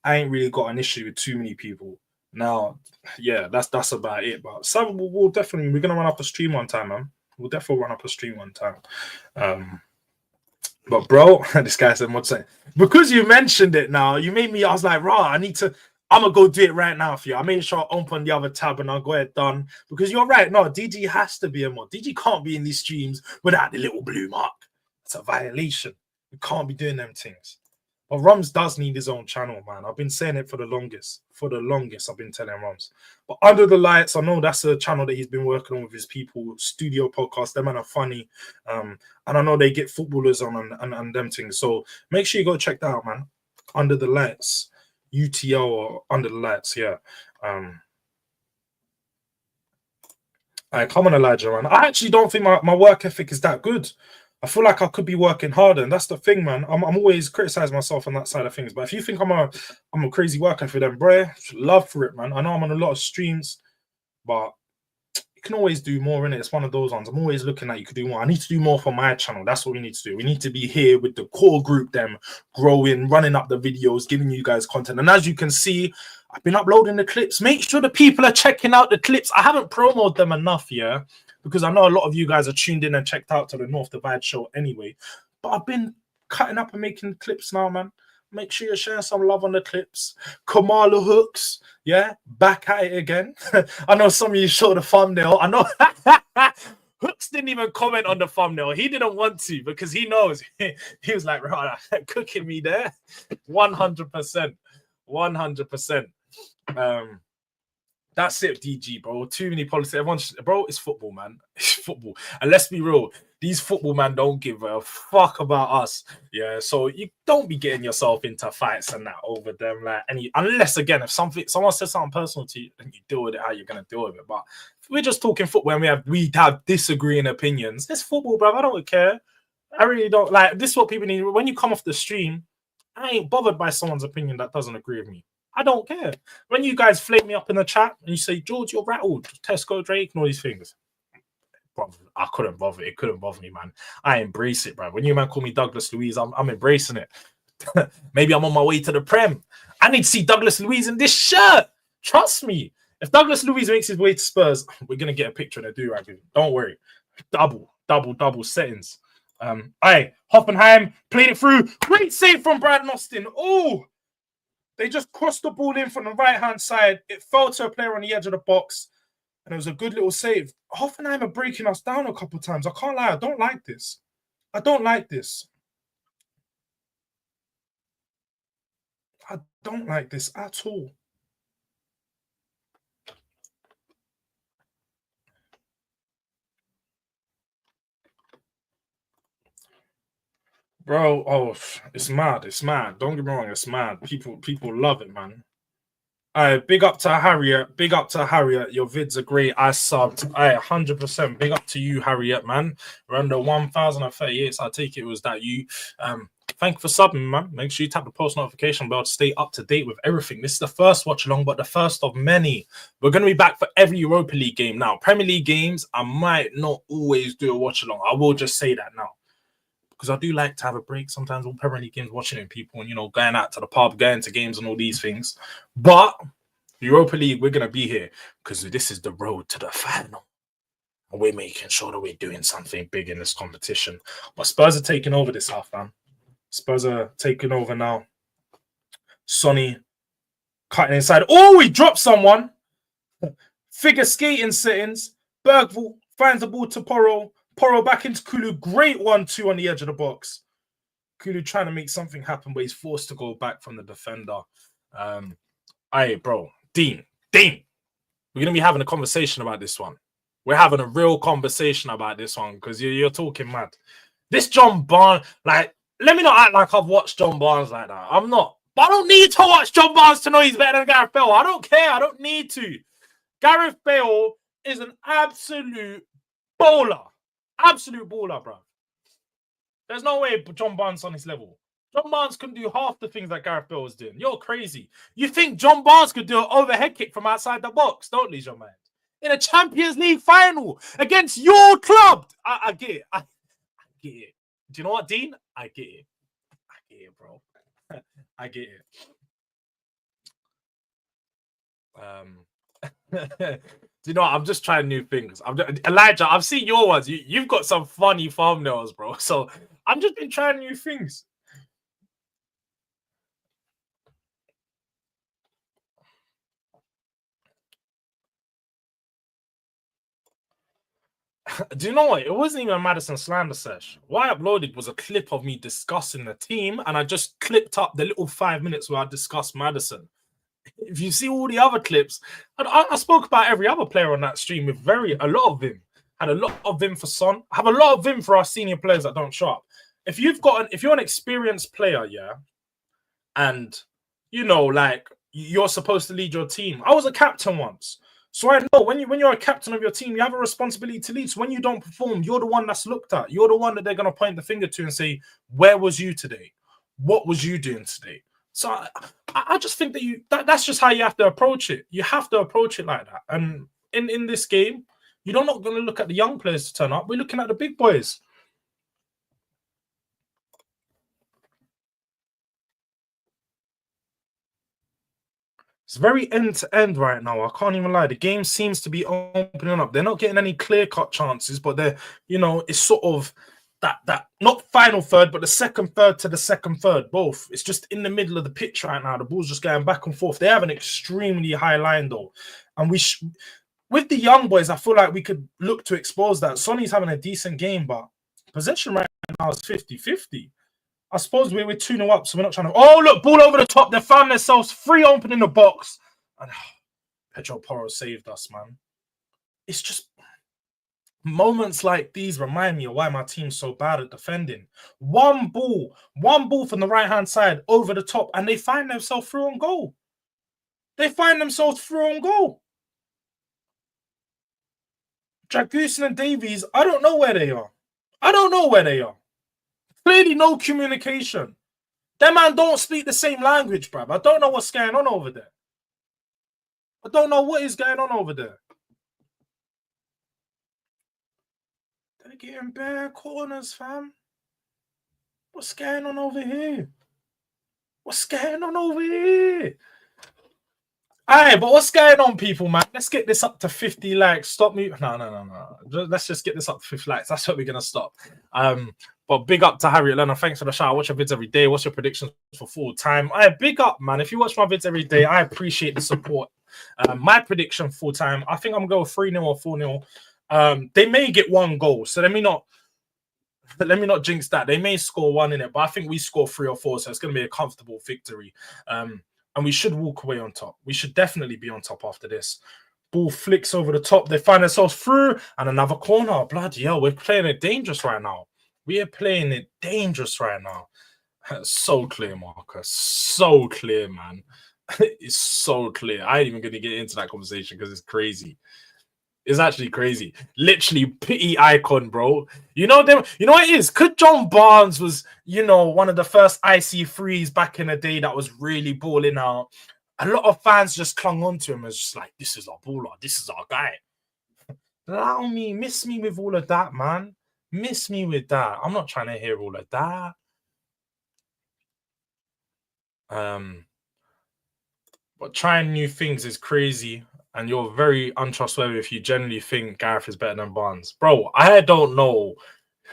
I ain't really got an issue with too many people. Now, yeah, that's about it. But some we're gonna run up a stream one time, man. We'll definitely run up a stream one time. But bro, this guy said, "What's that?" Because you mentioned it now, you made me. I was like, "Raw, I'm gonna go do it right now for you." I made sure I open the other tab and I'll go ahead done. Because you're right. No, DG has to be a mod. DG can't be in these streams without the little blue mark. It's a violation. We can't be doing them things. But Rums does need his own channel, man. I've been saying it for the longest. I've been telling Rums. But Under the Lights, I know that's a channel that he's been working on with his people, studio podcast. Them man are funny. And I know they get footballers on and them things. So make sure you go check that out, man. Under the Lights. UTL or Under the Lights, yeah. Come on, Elijah, man. I actually don't think my work ethic is that good. I feel like I could be working harder, and that's the thing, man. I'm always criticizing myself on that side of things. But if you think I'm a crazy worker for them, bro, love for it, man. I know I'm on a lot of streams, but you can always do more in it. It's one of those ones. I'm always looking at you could do more. I need to do more for my channel. That's what we need to do. We need to be here with the core group, them growing, running up the videos, giving you guys content. And as you can see, I've been uploading the clips. Make sure the people are checking out the clips. I haven't promoted them enough, yeah, because I know a lot of you guys are tuned in and checked out to the North Divide show anyway. But I've been cutting up and making clips now, man. Make sure you're sharing some love on the clips. Kamala Hooks, yeah, back at it again. I know some of you showed the thumbnail. I know Hooks didn't even comment on the thumbnail. He didn't want to because he knows. He was like, right, cooking me there. 100%. 100%. That's it, DG, bro. Too many politics. Everyone's, bro, it's football, man. It's football. And let's be real, these football man don't give a fuck about us. Yeah, so you don't be getting yourself into fights and that over them, like unless again, if someone says something personal to you, then you deal with it how you're gonna deal with it. But if we're just talking football and we have disagreeing opinions. It's football, bro. I don't care. I really don't like this. Is what people need when you come off the stream. I ain't bothered by someone's opinion that doesn't agree with me. I don't care. When you guys flame me up in the chat and you say, George, you're rattled, Tesco, Drake, and all these things. Bro, I couldn't bother. It couldn't bother me, man. I embrace it, bro. When you man call me Douglas Luiz, I'm embracing it. Maybe I'm on my way to the Prem. I need to see Douglas Luiz in this shirt. Trust me. If Douglas Luiz makes his way to Spurs, we're going to get a picture in a do-rag with him. Don't worry. Double settings. Hoffenheim played it through. Great save from Brad Austin. Oh, they just crossed the ball in from the right-hand side. It fell to a player on the edge of the box, and it was a good little save. Hoffenheim are breaking us down a couple of times. I can't lie. I don't like this. I don't like this at all. Bro, oh, it's mad. It's mad. Don't get me wrong, it's mad. People love it, man. Big up to Harriet. Big up to Harriet. Your vids are great. I subbed. 100%. Big up to you, Harriet, man. Around the 1,038. So I take it was that you. Thank you for subbing, man. Make sure you tap the post notification bell to stay up to date with everything. This is the first watch along, but the first of many. We're going to be back for every Europa League game now. Premier League games, I might not always do a watch along. I will just say that now, because I do like to have a break sometimes on Premier League games, watching it with people, and going out to the pub, going to games and all these things. But Europa League, we're gonna be here because this is the road to the final, and we're making sure that we're doing something big in this competition. But Spurs are taking over this half, man. Spurs are taking over now. Sonny cutting inside. Oh, he dropped someone. Figure skating settings. Bergvall finds the ball to Porro. Porro back into Kulu. Great 1-2 on the edge of the box. Kulu trying to make something happen, but he's forced to go back from the defender. Bro. Dean. We're going to be having a conversation about this one. We're having a real conversation about this one because you're talking mad. This John Barnes, like, let me not act like I've watched John Barnes like that. I'm not. But I don't need to watch John Barnes to know he's better than Gareth Bale. I don't care. I don't need to. Gareth Bale is an absolute baller. Absolute baller, bro. There's no way John Barnes on his level. John Barnes couldn't do half the things that Gareth Bale was doing. You're crazy. You think John Barnes could do an overhead kick from outside the box? Don't lose your mind. In a Champions League final against your club. I get it. I get it. Do you know what, Dean? I get it. I get it, bro. I get it. Do you know what? I'm just trying new things. Elijah, I've seen your ones. You've got some funny thumbnails, bro. So I'm just been trying new things. Do you know what? It wasn't even a Madison slander sesh. What I uploaded was a clip of me discussing the team, and I just clipped up the little 5 minutes where I discussed Madison. If you see all the other clips, I spoke about every other player on that stream with a lot of vim. Had a lot of vim for Son. Have a lot of vim for our senior players that don't show up. If you're an experienced player, yeah, and like you're supposed to lead your team. I was a captain once. So I know when you're a captain of your team, you have a responsibility to lead. So when you don't perform, you're the one that's looked at. You're the one that they're going to point the finger to and say, where was you today? What was you doing today? So I just think that's just how you have to approach it. You have to approach it like that. And in this game, you're not going to look at the young players to turn up. We're looking at the big boys. It's very end-to-end right now. I can't even lie. The game seems to be opening up. They're not getting any clear-cut chances, but they're, it's sort of that not final third, but the second third to the second third, both. It's just in the middle of the pitch right now. The ball's just going back and forth. They have an extremely high line, though. And with the young boys, I feel like we could look to expose that. Sonny's having a decent game, but possession right now is 50-50. I suppose we're 2-0 up, so we're not trying to... Oh, look, ball over the top. They found themselves free open in the box. And Pedro Porro saved us, man. It's just... moments like these remind me of why my team's so bad at defending. One ball from the right-hand side over the top, and they find themselves through on goal. Dragusin and Davies, I don't know where they are. Clearly no communication. Them man don't speak the same language, bruv. I don't know what's going on over there. I don't know what is going on over there. They're getting bare corners, fam. What's going on over here? Alright, but what's going on, people, man? Let's get this up to 50 likes. Stop me. No. Let's just get this up to 50 likes. That's what we're going to stop. But big up to Harriet Lerner. Thanks for the shout. I watch your vids every day. What's your predictions for full time? Big up, man. If you watch my vids every day, I appreciate the support. My prediction full time, I think I'm going to go 3-0 or 4-0. They may get one goal, so they may not. Let me not jinx that. They may score 1 in it, but I think we score 3 or 4, so it's going to be a comfortable victory. And we should walk away on top. We should definitely be on top after this. Ball flicks over the top. They find themselves through, and another corner. Bloody hell, we're playing it dangerous right now. We are playing it dangerous right now. So clear, Marcus. So clear, man. It's so clear. I ain't even going to get into that conversation because it's crazy. It's actually crazy. Literally pity icon, bro. You know them. You know what it is? Could John Barnes was, one of the first IC3s back in the day that was really balling out. A lot of fans just clung on to him as just like, this is our baller. This is our guy. Allow me. Miss me with all of that, man. Miss me with that. I'm not trying to hear all of that. But trying new things is crazy. And you're very untrustworthy if you generally think Gareth is better than Barnes. Bro, I don't know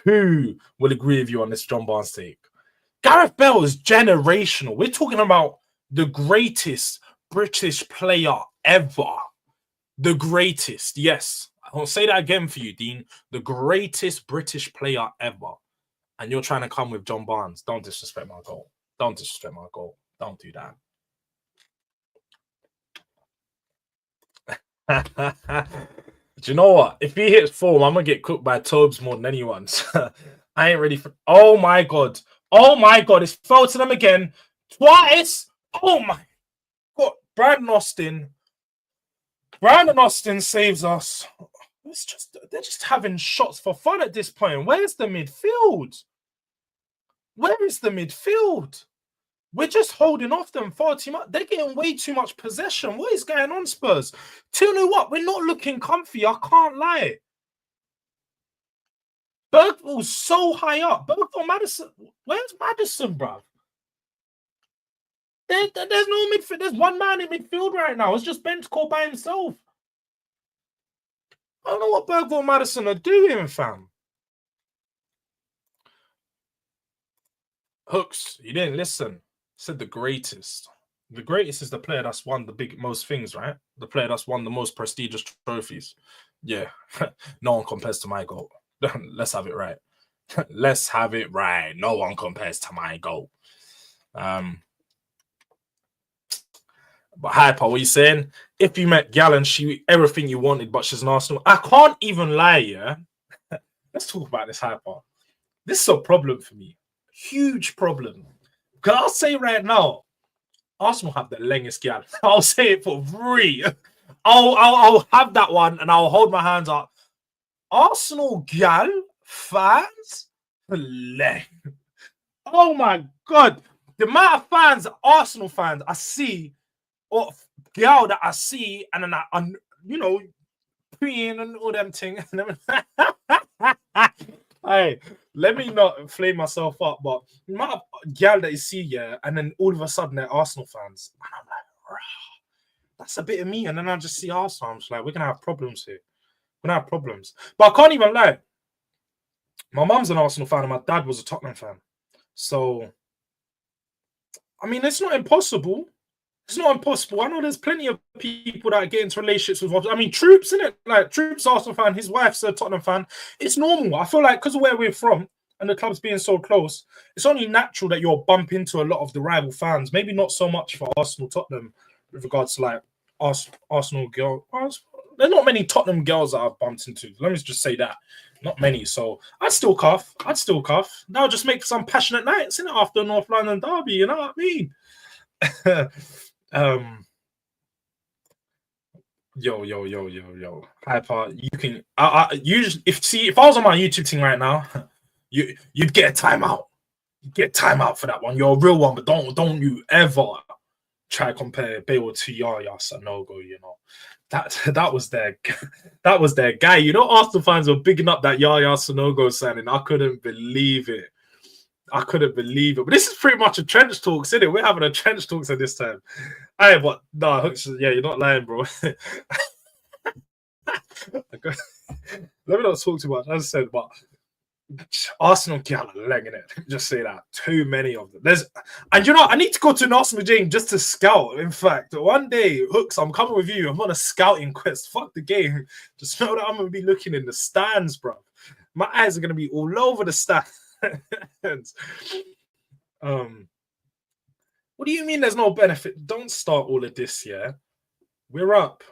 who will agree with you on this John Barnes take. Gareth Bale is generational. We're talking about the greatest British player ever. The greatest. Yes. I'll say that again for you, Dean. The greatest British player ever. And you're trying to come with John Barnes. Don't disrespect my goal. Don't disrespect my goal. Don't do that. Do you know what? If he hits form, I'm gonna get cooked by Tobes more than anyone. I ain't ready for. Oh my god! Oh my god! It's fell to them again twice. Oh my god! Brandon Austin saves us. They're just having shots for fun at this point. Where's the midfield? Where is the midfield? We're just holding off them far too much. They're getting way too much possession. What is going on, Spurs? 2-0 what? We're not looking comfy. I can't lie. Bergville's so high up. Bergville, Madison. Where's Madison, bruv? There's no midfield. There's one man in midfield right now. It's just Bentancur by himself. I don't know what Bergville and Madison are doing, fam. Hooks, you didn't listen. Said the greatest. The greatest is the player that's won the most things, right? The player that's won the most prestigious trophies. Yeah, no one compares to my goal. Let's have it right. Let's have it right. No one compares to my goal. But Hyper, what are you saying? If you met Gal and she everything you wanted, but she's an Arsenal, I can't even lie, yeah? Let's talk about this, Hyper. This is a problem for me. Huge problem. Because I'll say right now, Arsenal have the longest gal. I'll say it for free. I'll have that one and I'll hold my hands up. Arsenal gal fans? Oh my god. The amount of fans, Arsenal fans, I see, or gal that I see, and then I preying and all them things. Hey, let me not flame myself up, but the amount of gal that you see, yeah, and then all of a sudden they're Arsenal fans. And I'm like, rah, that's a bit of me. And then I just see Arsenal. I'm just like, we're going to have problems here. We're going to have problems. But I can't even lie. My mum's an Arsenal fan and my dad was a Tottenham fan. So, I mean, it's not impossible. It's not impossible. I know there's plenty of people that get into relationships with. I mean, Troops, isn't it? Like, Troops, Arsenal fan, his wife's a Tottenham fan. It's normal. I feel like because of where we're from and the clubs being so close, it's only natural that you'll bump into a lot of the rival fans. Maybe not so much for Arsenal, Tottenham, with regards to like Arsenal girls. There's not many Tottenham girls that I've bumped into. Let me just say that. Not many. So I'd still cuff. That'll just make some passionate nights, innit? After North London derby, you know what I mean? Yo. Hyper, you can usually if I was on my YouTube thing right now, you'd get a timeout. You get a timeout for that one. You're a real one, but don't you ever try to compare Bale to Yaya Sanogo, you know. That was their guy. You know, Arsenal fans were bigging up that Yaya Sanogo signing. I couldn't believe it. But this is pretty much a trench talks, isn't it? We're having a trench talks at this time. Hey, but no, Hooks, yeah, you're not lying, bro. Let me not talk too much. As I said, but Arsenal gal are legging it. Just say that. Too many of them. And you know, I need to go to an Arsenal game just to scout. In fact, one day, Hooks, I'm coming with you. I'm on a scouting quest. Fuck the game. Just know that I'm gonna be looking in the stands, bro. My eyes are going to be all over the stats. What do you mean there's no benefit? Don't start all of this, yeah? We're up.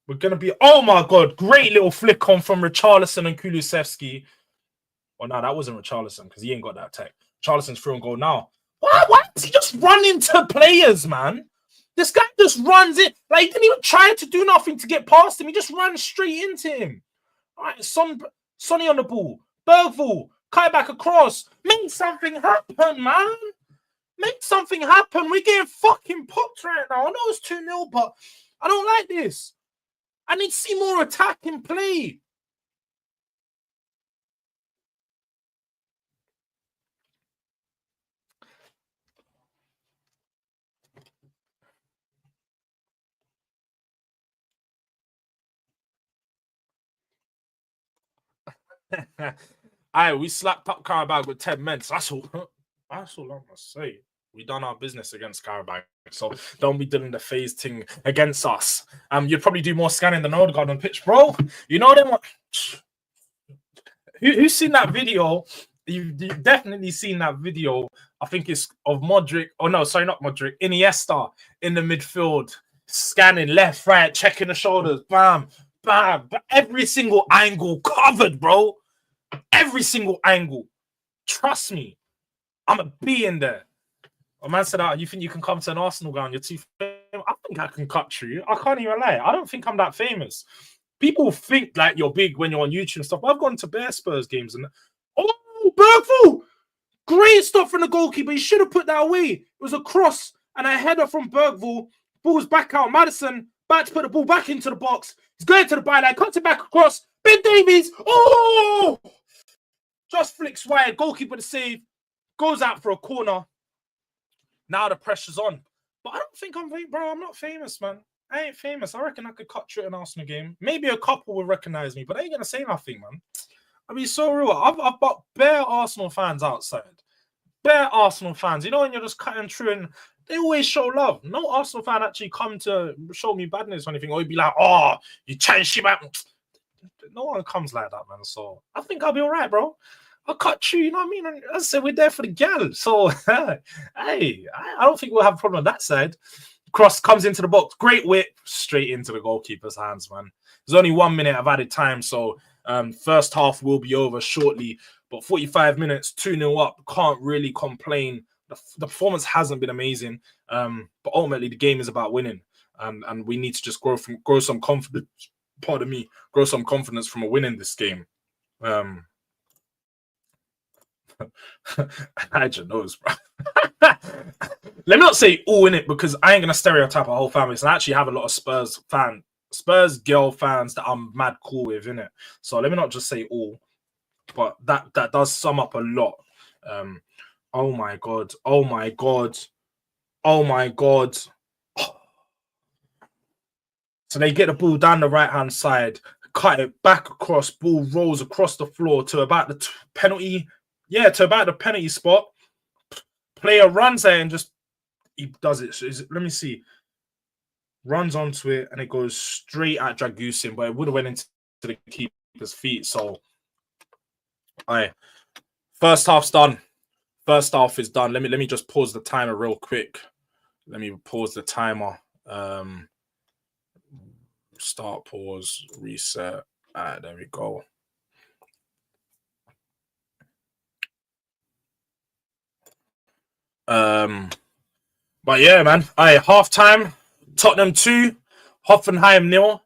We're going to be... Oh, my God. Great little flick on from Richarlison and Kulusevski. Well, no, that wasn't Richarlison because he ain't got that tech. Richarlison's through and goal now. Why does he just run into players, man? This guy just runs it. Like, he didn't even try to do nothing to get past him. He just ran straight into him. All right, Sonny on the ball. Bergvall. Cut it back across. Make something happen, man. Make something happen. We're getting fucking popped right now. I know it's 2-0, but I don't like this. I need to see more attacking play. Aye, we slapped up Karabag with 10 men. So that's all I'm gonna say. We done our business against Karabag. So don't be doing the phase thing against us. You'd probably do more scanning than Odegaard on pitch, bro. You know them. Who's seen that video? You've definitely seen that video. I think it's of Modric. Oh no, sorry, not Modric. Iniesta in the midfield, scanning left, right, checking the shoulders. Bam, bam. But every single angle covered, bro. Every single angle. Trust me, I'm a be in there. A man said, "You think you can come to an Arsenal ground? You're too famous." I think I can cut through. I can't even lie. I don't think I'm that famous. People think like you're big when you're on YouTube and stuff. I've gone to Bear Spurs games and Bergvall! Great stop from the goalkeeper. He should have put that away. It was a cross and a header from Bergvall. Ball's back out. Maddison back to put the ball back into the box. He's going to the byline, cuts it back across. Ben Davies. Oh! Just flicks wide. Goalkeeper to save. Goes out for a corner. Now the pressure's on. But I don't think I'm famous, bro. I'm not famous, man. I ain't famous. I reckon I could cut through an Arsenal game. Maybe a couple will recognize me, but I ain't going to say nothing, man. I mean, so real. I've got bare Arsenal fans outside. Bare Arsenal fans. You know, when you're just cutting through and they always show love. No Arsenal fan actually come to show me badness or anything. Or you'd be like, oh, you chatting shit about... No one comes like that, man. So I think I'll be all right, bro. I'll cut through, you know what I mean? And as I said, we're there for the gal. So, hey, I don't think we'll have a problem on that side. Cross comes into the box. Great whip. Straight into the goalkeeper's hands, man. There's only 1 minute of added time. So, first half will be over shortly. But 45 minutes, 2-0 up. Can't really complain. The performance hasn't been amazing. But ultimately, the game is about winning. And we need to just grow some confidence. Pardon me. Grow some confidence from a win in this game. I just knows, bro. Let me not say all in it because I ain't gonna stereotype a whole family. So I actually have a lot of Spurs girl fans that I'm mad cool with, innit? So let me not just say all, but that does sum up a lot. Oh my god, oh my god, oh my god. So they get the ball down the right-hand side, cut it back across, ball rolls across the floor to about the penalty. Yeah, to about the penalty spot. Player runs there and just he does it. So let me see. Runs onto it and it goes straight at Dragusin, but it would have went into the keeper's feet. So, first half's done. First half is done. Let me just pause the timer real quick. Let me pause the timer. Start, pause, reset. All right, there we go. But yeah, man. Half time, Tottenham 2, Hoffenheim 0.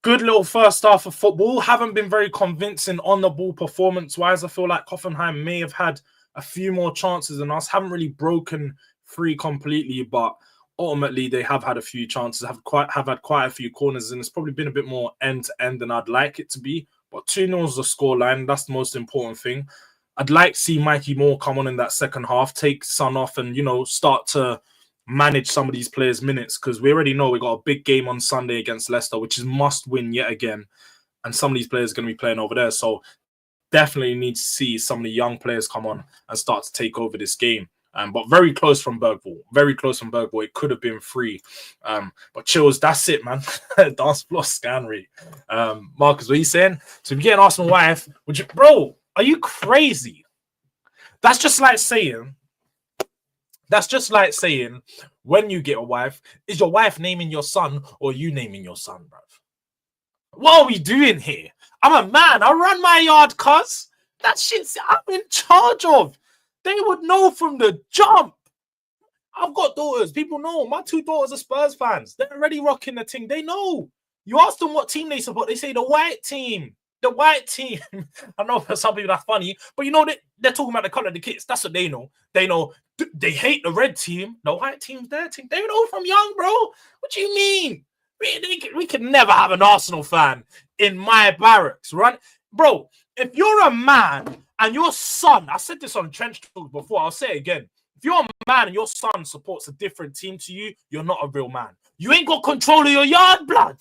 Good little first half of football. Haven't been very convincing on the ball performance-wise. I feel like Hoffenheim may have had a few more chances than us. Haven't really broken free completely, but ultimately they have had a few chances. Have had quite a few corners, and it's probably been a bit more end-to-end than I'd like it to be. But 2-0 is the scoreline. That's the most important thing. I'd like to see Mikey Moore come on in that second half, take Son off and, start to manage some of these players' minutes because we already know we got a big game on Sunday against Leicester, which is must win yet again. And some of these players are going to be playing over there. So definitely need to see some of the young players come on and start to take over this game. But very close from Bergvall. Very close from Bergvall. It could have been 3. But chills, that's it, man. Dance floor scan rate. Marcus, what are you saying? So if you get an Arsenal wife, would you, bro? Are you crazy? That's just like saying. When you get a wife, is your wife naming your son or you naming your son, bruv? What are we doing here? I'm a man. I run my yard, cuz. That shit's I'm in charge of. They would know from the jump. I've got daughters. People know. My 2 daughters are Spurs fans. They're already rocking the thing. They know. You ask them what team they support. They say the white team. The white team. I know for some people that's funny, but you know they're talking about the color of the kits. That's what they know. They know they hate the red team. The white team's their team. They know from young, bro. What do you mean? We can never have an Arsenal fan in my barracks, right? Bro, if you're a man and your son, I said this on Trench Talk before, I'll say it again. If you're a man and your son supports a different team to you, you're not a real man. You ain't got control of your yard, blood.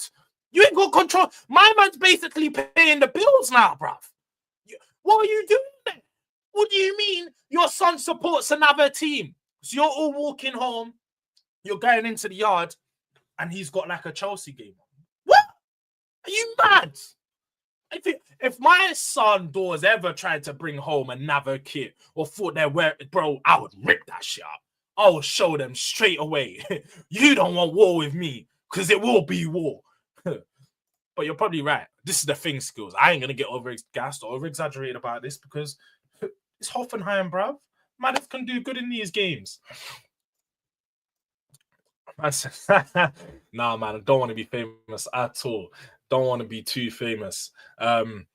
You ain't got control. My man's basically paying the bills now, bruv. What are you doing there? What do you mean your son supports another team? So you're all walking home, you're going into the yard, and he's got like a Chelsea game. What? Are you mad? If my son doors ever tried to bring home another kit or thought they're wearing, bro, I would rip that shit up. I will show them straight away. You don't want war with me because it will be war. But you're probably right. This is the thing, Skills. I ain't going to get over-gassed or over-exaggerated about this because it's Hoffenheim, bruv. Man, if can do good in these games. Nah, man, I don't want to be famous at all. Don't want to be too famous. Man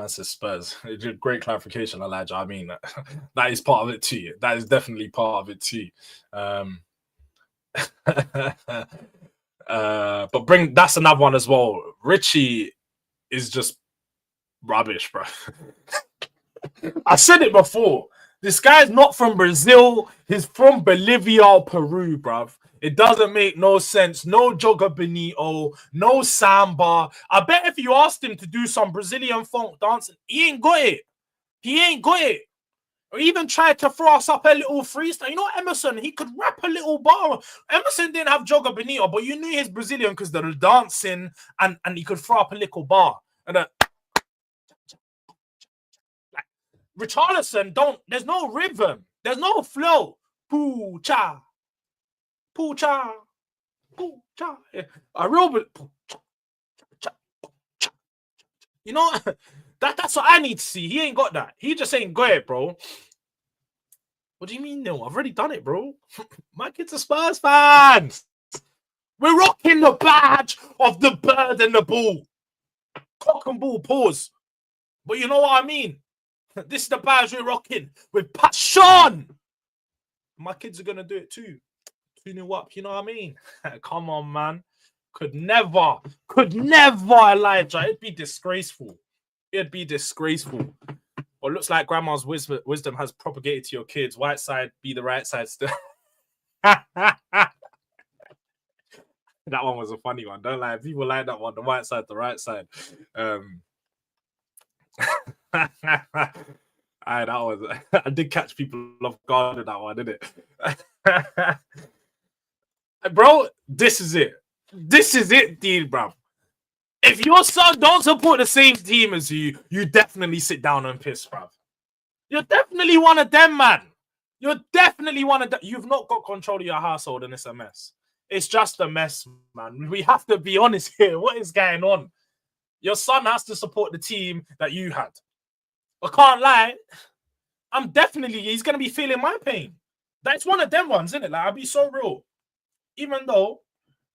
says Spurs. Great clarification, Elijah. I mean, that is part of it too. That is definitely part of it too. But that's another one as well. Richie is just rubbish, bro. I said it before. This guy's not from Brazil. He's from Bolivia or Peru, bruv. It doesn't make no sense. No Joga Benito, no samba. I bet if you asked him to do some Brazilian funk dancing, he ain't got it. He ain't got it. Or even tried to throw us up a little freestyle. You know, Emerson, he could rap a little bar. Emerson didn't have Joga Benito, but you knew he's Brazilian because they're dancing and he could throw up a little bar. And like Richarlison, there's no rhythm. There's no flow. Poo-cha. Poo-cha. Poo-cha. A real bit. You know, that's what I need to see. He ain't got that. He just ain't got it, bro. What do you mean, no? I've already done it, bro. My kids are Spurs fans. We're rocking the badge of the bird and the ball. Cock and ball, pause. But you know what I mean? This is the badge we're rocking with passion. My kids are going to do it too. 2-0 up, you know what I mean? Come on, man. Could never, Elijah. It'd be disgraceful. It'd be disgraceful. Well, looks like grandma's wisdom has propagated to your kids. White side, be the right side still. That one was a funny one. Don't lie. People like that one. The white side, the right side. I did catch people off guard in that one, didn't it? Bro, this is it. This is it, dude, bro. If your son don't support the same team as you, you definitely sit down and piss, bro. You're definitely one of them, man. You're definitely one of them. You've not got control of your household and it's a mess. It's just a mess, man. We have to be honest here. What is going on? Your son has to support the team that you had. I can't lie. He's going to be feeling my pain. That's one of them ones, isn't it? Like, I'll be so real. Even though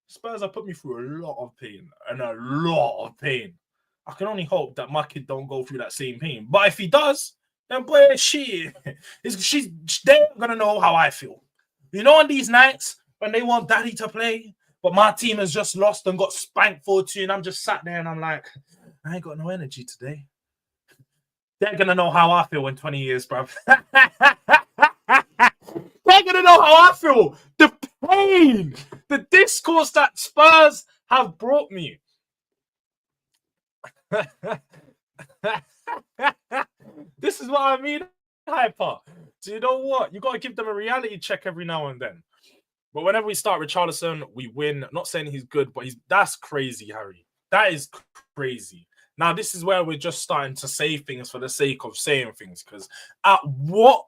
Spurs have put me through a lot of pain and a lot of pain, I can only hope that my kid don't go through that same pain. But if he does, then boy, they're going to know how I feel. You know, on these nights when they want daddy to play, but my team has just lost and got spanked 4-2, and I'm just sat there and I'm like, I ain't got no energy today. They're going to know how I feel in 20 years, bro. They're going to know how I feel. The pain, the discourse that Spurs have brought me. This is what I mean, Hyper. Do you know what? You got to give them a reality check every now and then. But whenever we start Richarlison, we win. I'm not saying he's good, but that's crazy, Harry. That is crazy. Now, this is where we're just starting to say things for the sake of saying things. Because what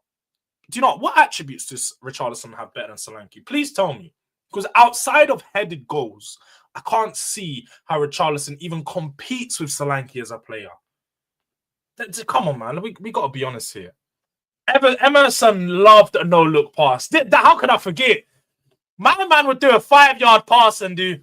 attributes does Richarlison have better than Solanke? Please tell me. Because outside of headed goals, I can't see how Richarlison even competes with Solanke as a player. Come on, man. We got to be honest here. Emerson loved a no-look pass. How could I forget? My man would do a 5-yard pass and do...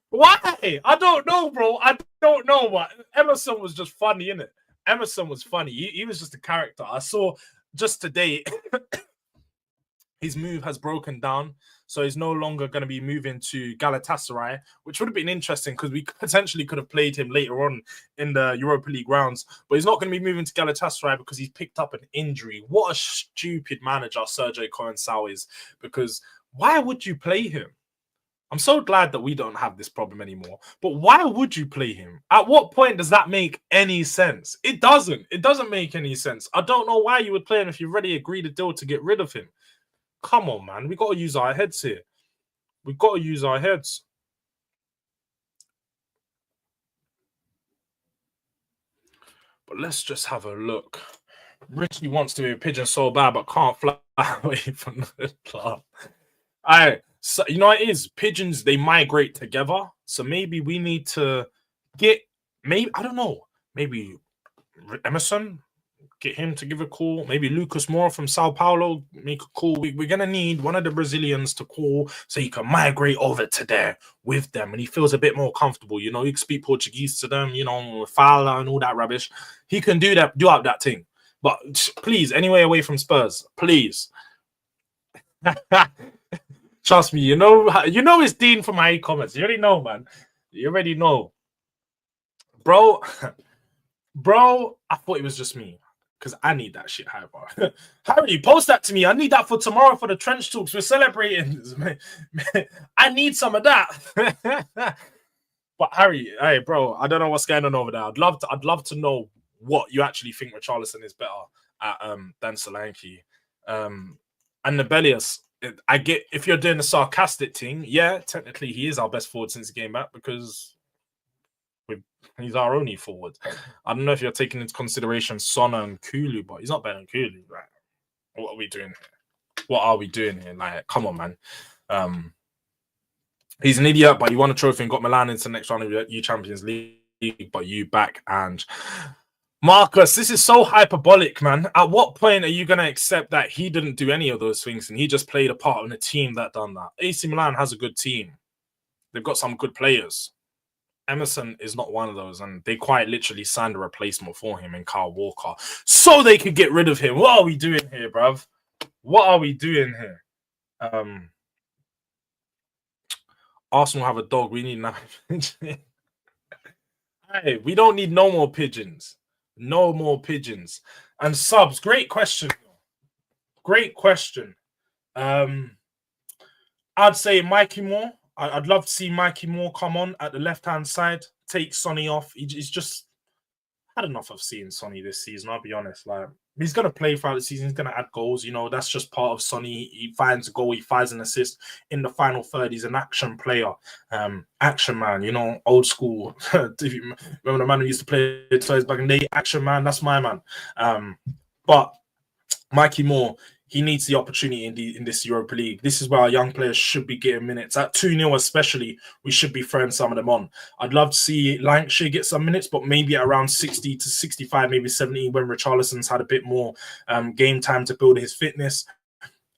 Why? I don't know, bro. I don't know. What Emerson was just funny, innit? Emerson was funny. He was just a character. I saw just today his move has broken down, so he's no longer going to be moving to Galatasaray, which would have been interesting because we potentially could have played him later on in the Europa League rounds. But he's not going to be moving to Galatasaray because he's picked up an injury. What a stupid manager Sergio Conceição is, because why would you play him? I'm so glad that we don't have this problem anymore. But why would you play him? At what point does that make any sense? It doesn't. It doesn't make any sense. I don't know why you would play him if you already agreed a deal to get rid of him. Come on, man. We got to use our heads here. We've got to use our heads. But let's just have a look. Richie wants to be a pigeon so bad, but can't fly away from the club. So, you know what it is? Pigeons, they migrate together. So maybe we need to get, I don't know, maybe Emerson, get him to give a call. Maybe Lucas Moura from Sao Paulo, make a call. We're going to need one of the Brazilians to call so he can migrate over to there with them. And he feels a bit more comfortable. You know, he can speak Portuguese to them, you know, Fala and all that rubbish. He can do out that thing. But please, anyway away from Spurs, please. Trust me, you know it's Dean from my comments. You already know, man. You already know. Bro, I thought it was just me. Because I need that shit, Harry. Harry, post that to me. I need that for tomorrow for the trench talks. We're celebrating. I need some of that. But Harry, hey, bro, I don't know what's going on over there. I'd love to know what you actually think Richarlison is better at than Solanke. And Nabelius, I get if you're doing a sarcastic thing, yeah, technically he is our best forward since he came back because he's our only forward. I don't know if you're taking into consideration Sona and Kulu, but he's not better than Kulu. Right? What are we doing here? What are we doing here? Like, come on, man. He's an idiot, but you won a trophy and got Milan into the next round of the Champions League, but you back and Marcus, this is so hyperbolic, man. At what point are you going to accept that he didn't do any of those things and he just played a part in a team that done that? AC Milan has a good team. They've got some good players. Emerson is not one of those, and they quite literally signed a replacement for him in Kyle Walker so they could get rid of him. What are we doing here, bruv? What are we doing here? Arsenal have a dog. We need nothing. Hey, we don't need no more pigeons. No more pigeons. And subs, great question. Great question. I'd say Mikey Moore. I'd love to see Mikey Moore come on at the left-hand side, take Sonny off. He's just had enough of seeing Sonny this season, I'll be honest. Like, he's going to play throughout the season. He's going to add goals. You know, that's just part of Sonny. He finds a goal. He finds an assist in the final third. He's an action player. Action man, you know, old school. If you remember the man who used to play toys back in the day, action man, that's my man. But Mikey Moore, he needs the opportunity in this Europa League. This is where our young players should be getting minutes. At 2-0 especially, we should be throwing some of them on. I'd love to see Lancashire get some minutes, but maybe at around 60 to 65, maybe 70, when Richarlison's had a bit more game time to build his fitness.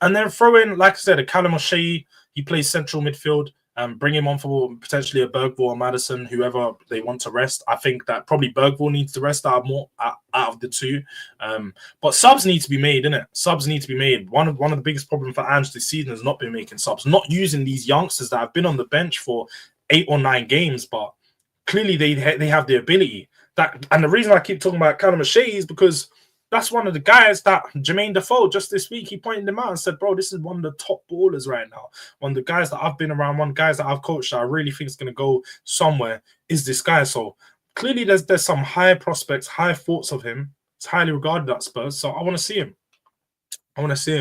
And then throw in, like I said, a Callum O'Shea. He plays central midfield. Bring him on for potentially a Bergvall or Maddison, whoever they want to rest. I think that probably Bergvall needs to rest out of the two. But subs need to be made, innit? Subs need to be made. One of the biggest problems for Ange this season has not been making subs, not using these youngsters that have been on the bench for 8 or 9 games, but clearly they have the ability. And the reason I keep talking about Callum O'Shea is because that's one of the guys that Jermaine Defoe just this week, he pointed him out and said, bro, this is one of the top ballers right now. One of the guys that I've been around, one of the guys that I've coached that I really think is going to go somewhere is this guy. So clearly there's some high prospects, high thoughts of him. It's highly regarded at Spurs, so I want to see him.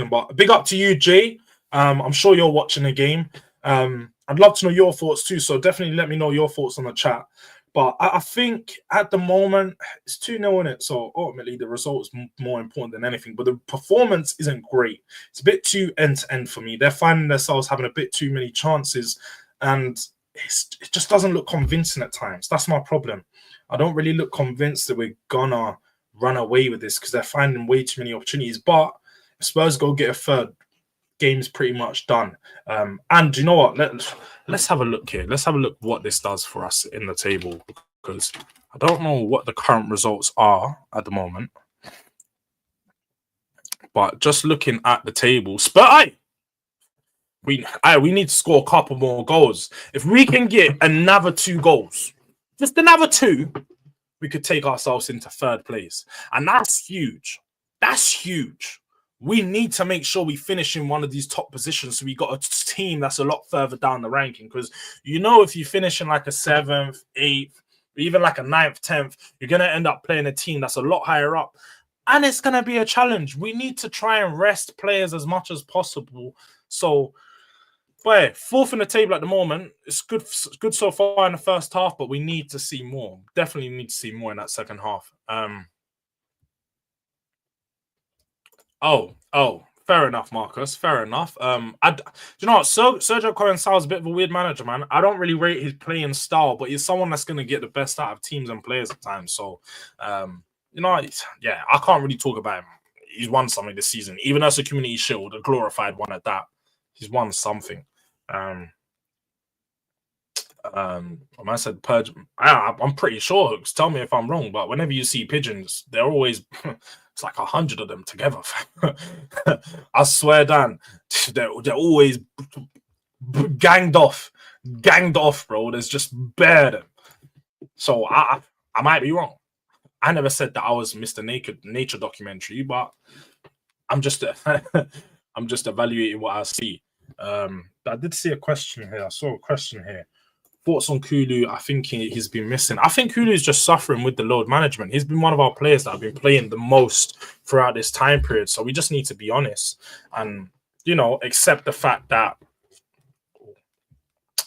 But big up to you, Jay. I'm sure you're watching the game. I'd love to know your thoughts too, so definitely let me know your thoughts on the chat. But I think at the moment it's 2-0 in it, so ultimately the result is more important than anything. But the performance isn't great. It's a bit too end-to-end for me. They're finding themselves having a bit too many chances, and it just doesn't look convincing at times. That's my problem. I don't really look convinced that we're gonna run away with this because they're finding way too many opportunities. But if Spurs go get a third, game's pretty much done. And you know what? Let's have a look here. Let's have a look what this does for us in the table, because I don't know what the current results are at the moment. But just looking at the table, we need to score a couple more goals. If we can get another 2 goals, just another 2, we could take ourselves into third place. And that's huge. That's huge. We need to make sure we finish in one of these top positions so we got a team that's a lot further down the ranking. Because, if you finish in like a 7th, 8th, even like a 9th, 10th, you're going to end up playing a team that's a lot higher up. And it's going to be a challenge. We need to try and rest players as much as possible. So, but 4th in the table at the moment. It's good so far in the first half, but we need to see more. Definitely need to see more in that second half. Oh, fair enough, Marcus. Fair enough. Do you know what? Sergio Coensao is a bit of a weird manager, man. I don't really rate his playing style, but he's someone that's going to get the best out of teams and players at times. So, I can't really talk about him. He's won something this season, even as a Community Shield, a glorified one at that. He's won something. I said Purge. I'm pretty sure, Hooks. Tell me if I'm wrong, but whenever you see pigeons, they're always it's like 100 of them together. I swear, Dan, they're always ganged off, bro. There's just bare of them. So I might be wrong. I never said that I was Mr. Nature documentary, but I'm just evaluating what I see. I did see a question here. I saw a question here. Thoughts on Kulu? I think he's been missing. I think Kulu is just suffering with the load management. He's been one of our players that have been playing the most throughout this time period. So we just need to be honest and, accept the fact that,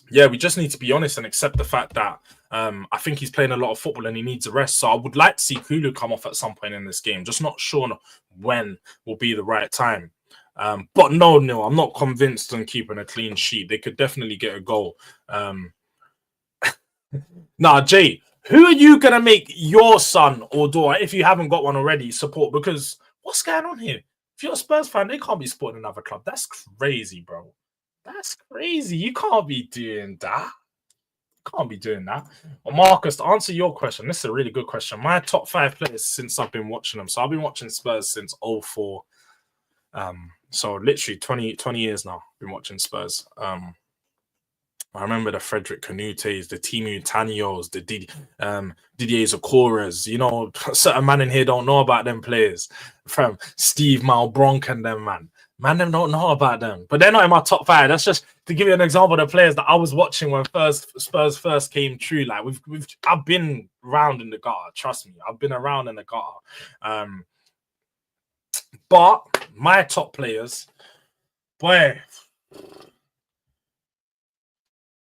we just need to be honest and accept the fact that I think he's playing a lot of football and he needs a rest. So I would like to see Kulu come off at some point in this game. Just not sure when will be the right time. But no, I'm not convinced on keeping a clean sheet. They could definitely get a goal. Nah, Jay, who are you going to make your son or daughter, if you haven't got one already, support? Because what's going on here? If you're a Spurs fan, they can't be supporting another club. That's crazy, bro. That's crazy. You can't be doing that. Can't be doing that. Well, Marcus, to answer your question, this is a really good question. My top 5 players since I've been watching them. So I've been watching Spurs since 2004. So literally 20 years now, I've been watching Spurs. I remember the Frederick Canutes, the Timu Tanios, the Didier Zakoras. Certain man in here don't know about them players. From Steve Malbronk and them, man. Them don't know about them. But they're not in my top 5. That's just to give you an example of the players that I was watching when Spurs first came true. Like I've been around in the gutter. Trust me, I've been around in the gutter. But my top players, boy.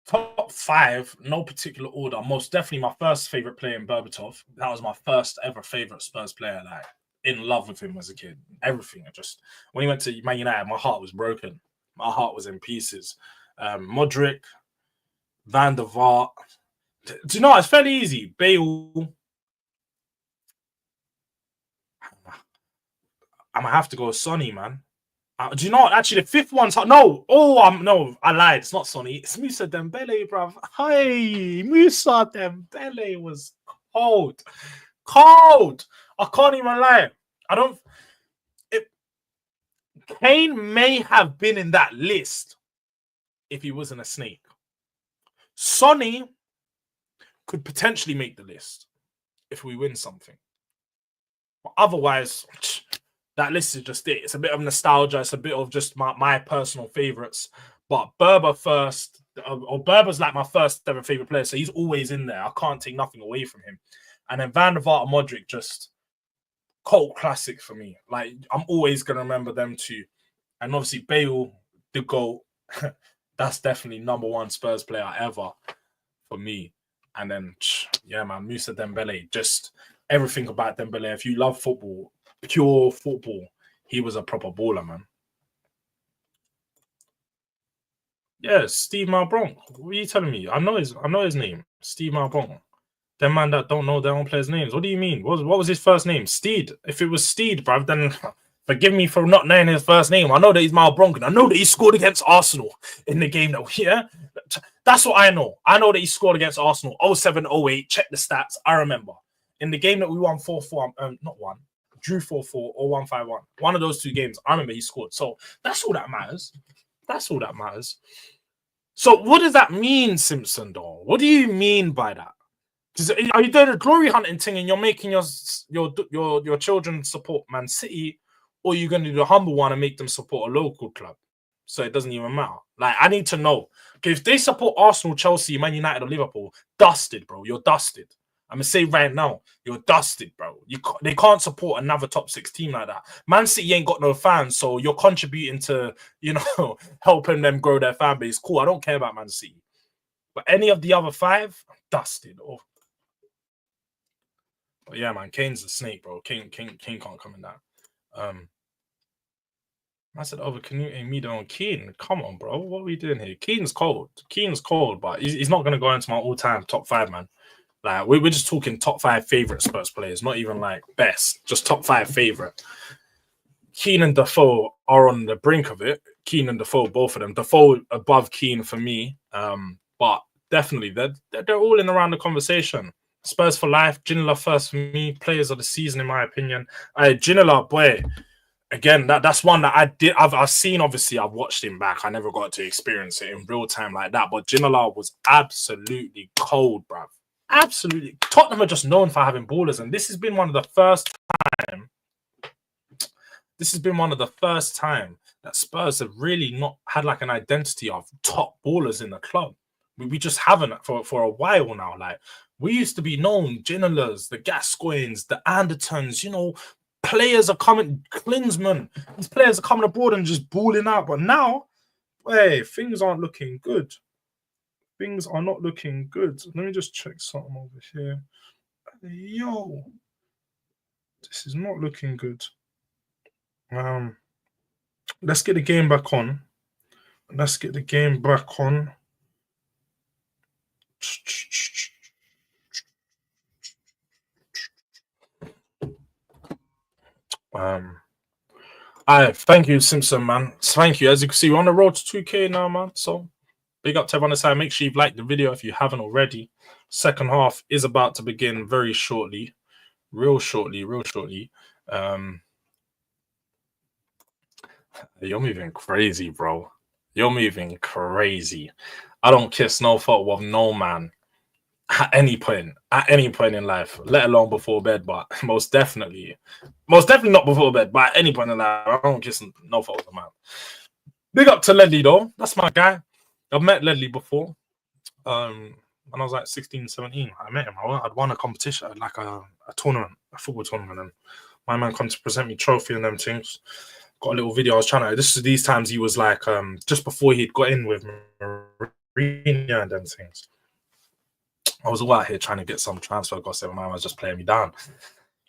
Top 5, no particular order. Most definitely my first favorite player in Berbatov. That was my first ever favorite Spurs player. Like, in love with him as a kid. Everything. When he went to Man United, my heart was broken. My heart was in pieces. Modric, Van der Vaart. Do you know what? It's fairly easy. Bale. I'm gonna have to go with Sonny, man. Do you know what? Actually, the 5th one's no. No, I lied. It's not Sonny. It's Moussa Dembele, bruv. Hey, Moussa Dembele was cold. I can't even lie. Kane may have been in that list if he wasn't a snake. Sonny could potentially make the list if we win something. But otherwise, that list is just it. It's a bit of nostalgia. It's a bit of just my personal favorites. But Berber first, or Berber's like my first ever favorite player, so he's always in there. I can't take nothing away from him. And then Van der Vaart and Modric just cult classic for me. Like, I'm always gonna remember them two. And obviously Bale, the goal, that's definitely number one Spurs player ever for me. And then, yeah, man, Moussa Dembele, just everything about Dembele. If you love football, pure football, he was a proper baller, man. Yeah, Steve Malbronk. What are you telling me? I know his name, Steve Malbronk. Them man that don't know their own players' names. What do you mean? What was his first name? Steed. If it was Steed, bruv, then forgive me for not knowing his first name. I know that he's Malbronk, and I know that he scored against Arsenal in the game that that's what I know. I know that he scored against Arsenal 07-08. Check the stats. I remember. In the game that we won 4-4, not one, drew 4-4 or 1-5-1. One of those two games, I remember he scored. So that's all that matters. That's all that matters. So what does that mean, Simpson, though? What do you mean by that? Are you doing a glory hunting thing and you're making your children support Man City, or are you going to do the humble one and make them support a local club? So it doesn't even matter. Like, I need to know. Okay, if they support Arsenal, Chelsea, Man United, or Liverpool, dusted, bro. You're dusted. I'm going to say right now, you're dusted, bro. They can't support another top 6 team like that. Man City ain't got no fans, so you're contributing to, helping them grow their fan base. Cool, I don't care about Man City. But any of the other 5, dusted. But yeah, man, Kane's a snake, bro. Kane can't come in that. I said over Canute, Mido, and Keane. Come on, bro. What are we doing here? Keane's cold. But he's not going to go into my all-time top 5, man. Like, we're just talking top 5 favorite Spurs players, not even like best, just top 5 favorite. Keane and Defoe are on the brink of it. Keane and Defoe, both of them. Defoe above Keane for me. But definitely, they're all in around the conversation. Spurs for life. Ginola first for me. Players of the season, in my opinion. Ginola, boy, again, that's one that I've seen. Obviously, I've watched him back. I never got to experience it in real time like that. But Ginola was absolutely cold, bruv. Absolutely. Tottenham are just known for having ballers, and this has been one of the first time. This has been one of the first time that Spurs have really not had like an identity of top ballers in the club. We just haven't for a while now. Like, we used to be known, Ginolas, the Gascoignes, the Andertons, players are coming, Klinsmann, these players are coming abroad and just balling out. But now, hey, things aren't looking good. Things are not looking good. Let me just check something over here. Yo, this is not looking good. Let's get the game back on. Thank you, Simpson, man. Thank you. As you can see, we're on the road to 2K now, man. So big up to everyone aside. Make sure you've liked the video if you haven't already. Second half is about to begin very shortly. Real shortly. You're moving crazy, bro. You're moving crazy. I don't kiss no photo of no man at any point in life, let alone before bed, but most definitely not before bed, but at any point in life, I don't kiss no photos of man. Big up to Ledley, though. That's my guy. I've met Ledley before. When I was like 16, 17, I met him. I'd won a competition, like a tournament, a football tournament, and my man come to present me trophy and them things. Got a little video. I was trying to. These times he was like just before he'd got in with Mourinho and them things. I was all out here trying to get some transfer gossip. My man was just playing me down.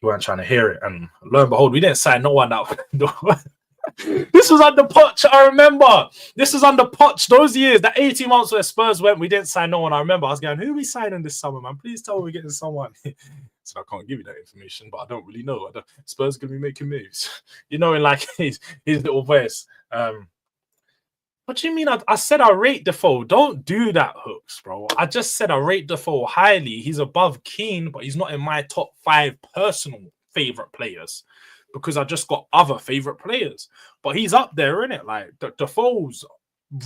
He weren't trying to hear it, and lo and behold, we didn't sign no one out. This was under Poch. I remember. This was under Poch. Those years, that 18 months where Spurs went, we didn't sign no one. I remember. I was going, "Who are we signing this summer, man? Please tell me we're getting someone." So I can't give you that information, but I don't really know. Spurs going to be making moves, in like his little voice. What do you mean? I said I rate Defoe. Don't do that, Hooks, bro. I just said I rate Defoe highly. He's above Keane, but he's not in my top 5 personal favorite players because I just got other favorite players. But he's up there, isn't it? Like Defoe's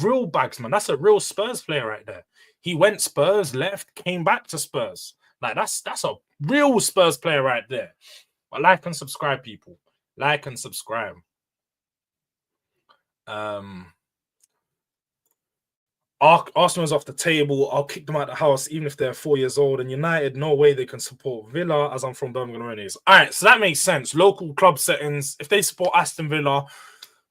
real bags, man. That's a real Spurs player right there. He went Spurs, left, came back to Spurs. Like that's a real Spurs player right there. But like and subscribe, people. Like and subscribe. Arsenal's off the table. I'll kick them out of the house, even if they're 4 years old. And United, no way they can support Villa, as I'm from Birmingham Rennies. All right, so that makes sense. Local club settings. If they support Aston Villa,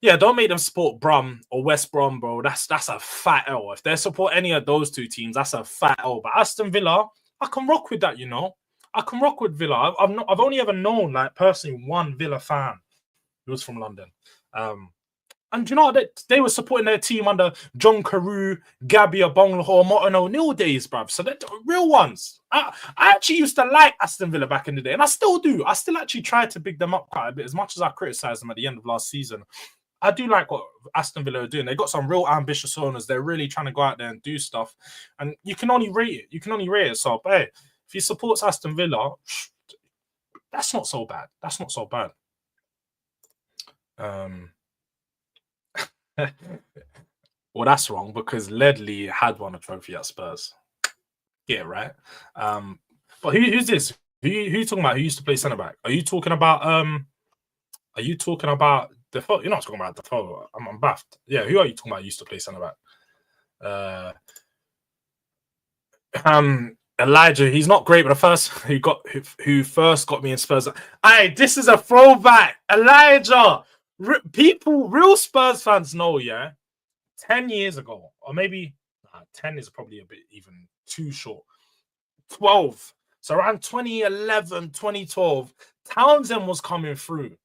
yeah, don't make them support Brum or West Brom, bro. That's a fat L. If they support any of those two teams, that's a fat L. But Aston Villa, I can rock with that, you know. I can rock with Villa. I've only ever known, like, personally, one Villa fan who was from London. And you know, they were supporting their team under John Carew, Gabia Bonglahor, Martin O'Neill days, bruv. So they're real ones. I actually used to like Aston Villa back in the day, and I still do. I still actually try to big them up quite a bit, as much as I criticised them at the end of last season. I do like what Aston Villa are doing. They got some real ambitious owners. They're really trying to go out there and do stuff. And you can only rate it. You can only rate it. So, but hey, if he supports Aston Villa, that's not so bad. That's not so bad. Well, that's wrong because Ledley had won a trophy at Spurs. Yeah, right. But who's this? Who you talking about? Who used to play centre back? Are you talking about Defoe? You're not talking about Defoe. I'm baffed. Yeah, who are you talking about? Used to play centre back. Elijah. He's not great, but the first who first got me in Spurs. Aye, this is a throwback. Elijah. Real Spurs fans know, yeah. 10 years ago, or maybe 10 is probably a bit even too short. 12. So around 2011, 2012, Townsend was coming through.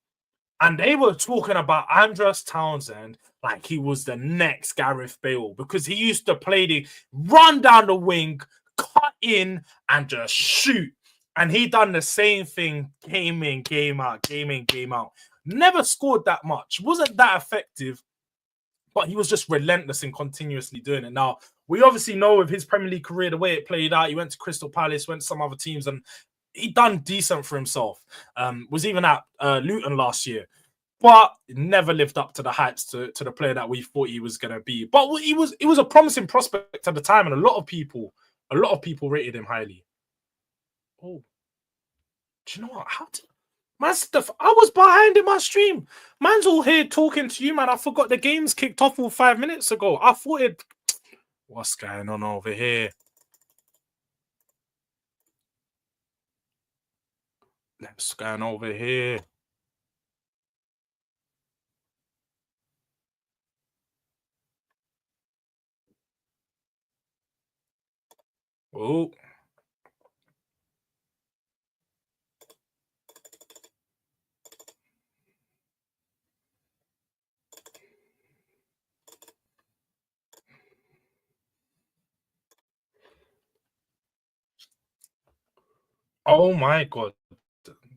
And they were talking about Andros Townsend like he was the next Gareth Bale because he used to play the run down the wing, cut in, and just shoot. And he done the same thing, came in, came out, came in, came out. Never scored that much. Wasn't that effective, but he was just relentless in continuously doing it. Now, we obviously know of his Premier League career, the way it played out. He went to Crystal Palace, went to some other teams, and he done decent for himself. Was even at Luton last year, but never lived up to the heights to the player that we thought he was going to be. But he was a promising prospect at the time, and a lot of people rated him highly. Oh, do you know what? I was behind in my stream. Man's all here talking to you, man. I forgot the game's kicked off all 5 minutes ago. I thought it. What's going on over here? Let's go over here. Oh. Oh my god.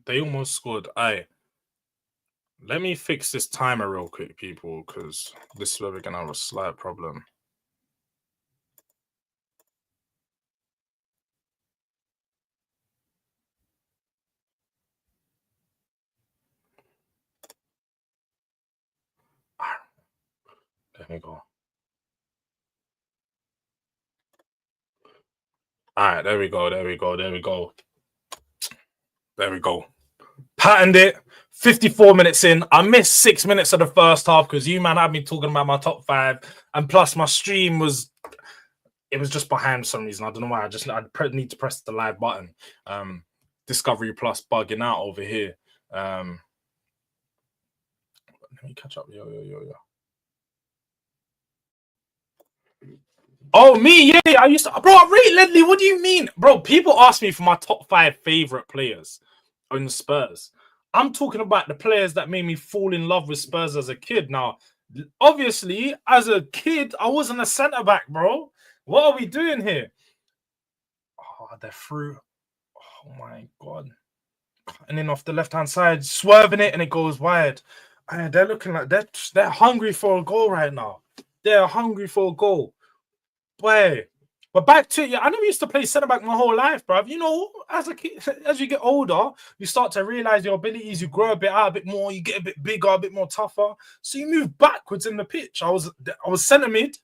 They almost scored. Let me fix this timer real quick, people, because this is where we're gonna have a slight problem. There we go. All right, there we go. There we go. There we go. There we go. Patterned it. 54 minutes in. I missed 6 minutes of the first half because you, man, had me talking about my top 5. And plus, my stream was just behind for some reason. I don't know why. I need to press the live button. Discovery Plus bugging out over here. Let me catch up. Yo. Oh, me? Yeah. I used to. Bro, I rate Ledley. What do you mean? Bro, people ask me for my top 5 favorite players on the Spurs. I'm talking about the players that made me fall in love with Spurs as a kid. Now, obviously, as a kid, I wasn't a centre back, bro. What are we doing here? Oh, they're through. Oh my god. And then off the left-hand side, swerving it, and it goes wide. And they're looking like they're hungry for a goal right now. They're hungry for a goal. Boy. But back to I never used to play centre back my whole life, bruv. You know, as a kid, as you get older, you start to realize your abilities. You grow a bit out, a bit more. You get a bit bigger, a bit more tougher. So you move backwards in the pitch. I was centre mid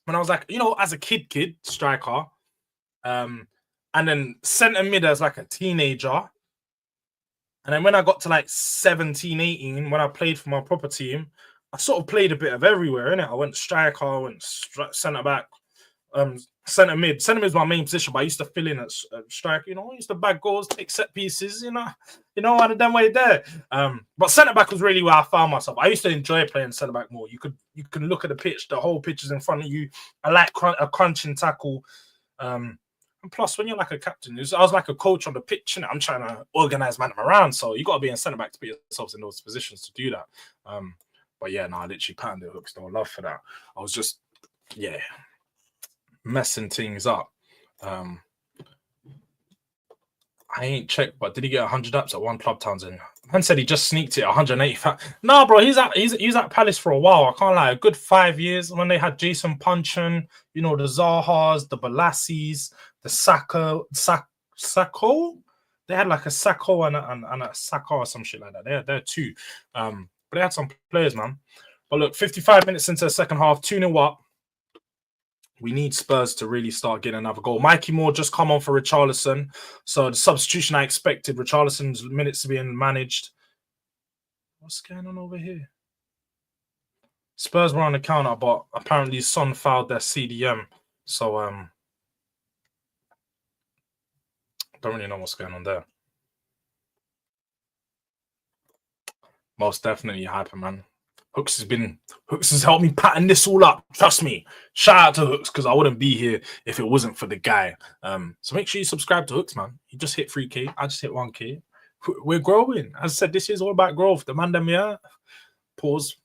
when I was like, you know, as a kid striker, and then centre mid as like a teenager. And then when I got to like 17, 18, when I played for my proper team, I sort of played a bit of everywhere, innit? I went striker, I went centre back, centre mid. Centre mid is my main position, but I used to fill in at striker. You know, I used to bag goals, take set pieces. One of them way there. But centre back was really where I found myself. I used to enjoy playing centre back more. You can look at the pitch, the whole pitch is in front of you. I like a crunching tackle. And plus, when you're like a captain, I was like a coach on the pitch, and I'm trying to organize man around. So you got to be in centre back to put yourselves in those positions to do that. But yeah, no, I literally patented hooks. No love for that. I was just, messing things up. I ain't checked, but did he get 100 apps at one club, Townsend? Man said he just sneaked it 185. No, bro, he's at Palace for a while. I can't lie, a good 5 years when they had Jason Puncheon, the Zahas, the Balassis, the Sacco. They had like a Sacco and a Sacco or some shit like that. They're two. But they had some players, man. But look, 55 minutes into the second half, 2-0 up. We need Spurs to really start getting another goal. Mikey Moore just come on for Richarlison. So the substitution I expected, Richarlison's minutes being managed. What's going on over here? Spurs were on the counter, but apparently Son fouled their CDM. So don't really know what's going on there. Most definitely hyper, man. Hooks has helped me pattern this all up. Trust me. Shout out to Hooks, because I wouldn't be here if it wasn't for the guy. So make sure you subscribe to Hooks, man. He just hit 3K. I just hit 1K. We're growing. As I said, this is all about growth. The man, pause.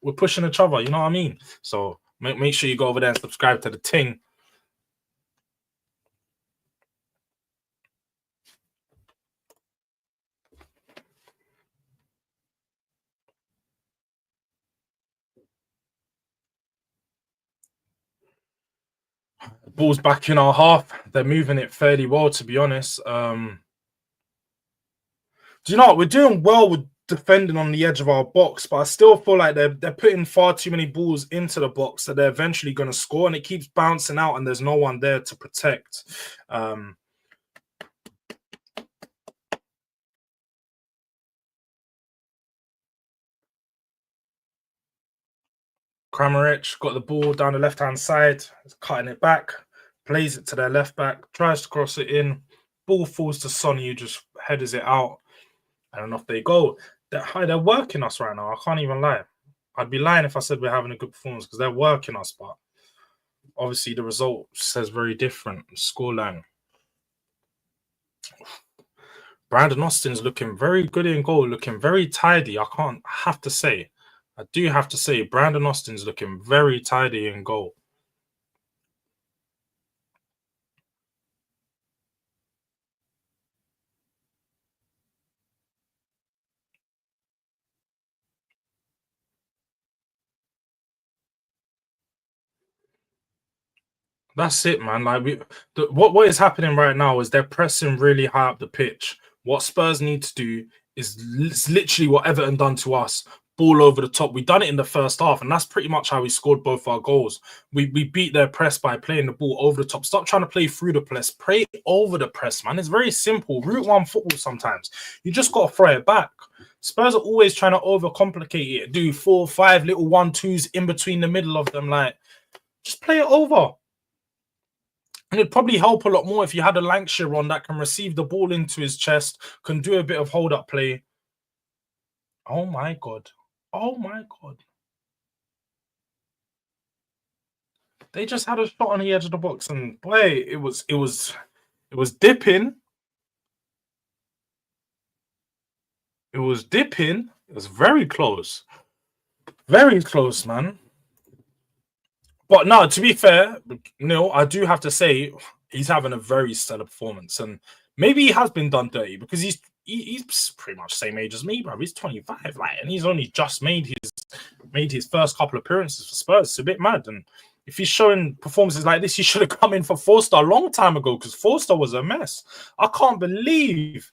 We're pushing each other. You know what I mean? So make sure you go over there and subscribe to the ting. Ball's back in our half. They're moving it fairly well, to be honest. Do you know what? We're doing well with defending on the edge of our box, but I still feel like they're putting far too many balls into the box that they're eventually going to score, and it keeps bouncing out, and there's no one there to protect. Kramaric got the ball down the left-hand side, cutting it back, plays it to their left back, tries to cross it in, ball falls to Sonny, who just headers it out, and off they go. They're working us right now. I can't even lie. I'd be lying if I said we're having a good performance, because they're working us, but obviously the result says very different. Scoreline. Brandon Austin's looking very good in goal, looking very tidy. I do have to say, Brandon Austin's looking very tidy in goal. That's it, man. Like what is happening right now is they're pressing really high up the pitch. What Spurs need to do is literally what Everton done to us. Ball over the top. We done it in the first half, and that's pretty much how we scored both our goals. We beat their press by playing the ball over the top. Stop trying to play through the press. Play over the press, man. It's very simple. Route one football sometimes. You just got to throw it back. Spurs are always trying to overcomplicate it. Do 4 or 5 little 1-2s in between the middle of them. Like, just play it over. And it'd probably help a lot more if you had a Lancashire on that can receive the ball into his chest, can do a bit of hold-up play. Oh, my God. Oh, my God. They just had a shot on the edge of the box, and boy, it was dipping. It was dipping. It was very close. Very close, man. But no, to be fair, I do have to say he's having a very stellar performance, and maybe he has been done dirty because he's pretty much the same age as me, bro. He's 25, like, and he's only just made his first couple appearances for Spurs. It's a bit mad, and if he's showing performances like this, he should have come in for Forster a long time ago, because Forster was a mess. I can't believe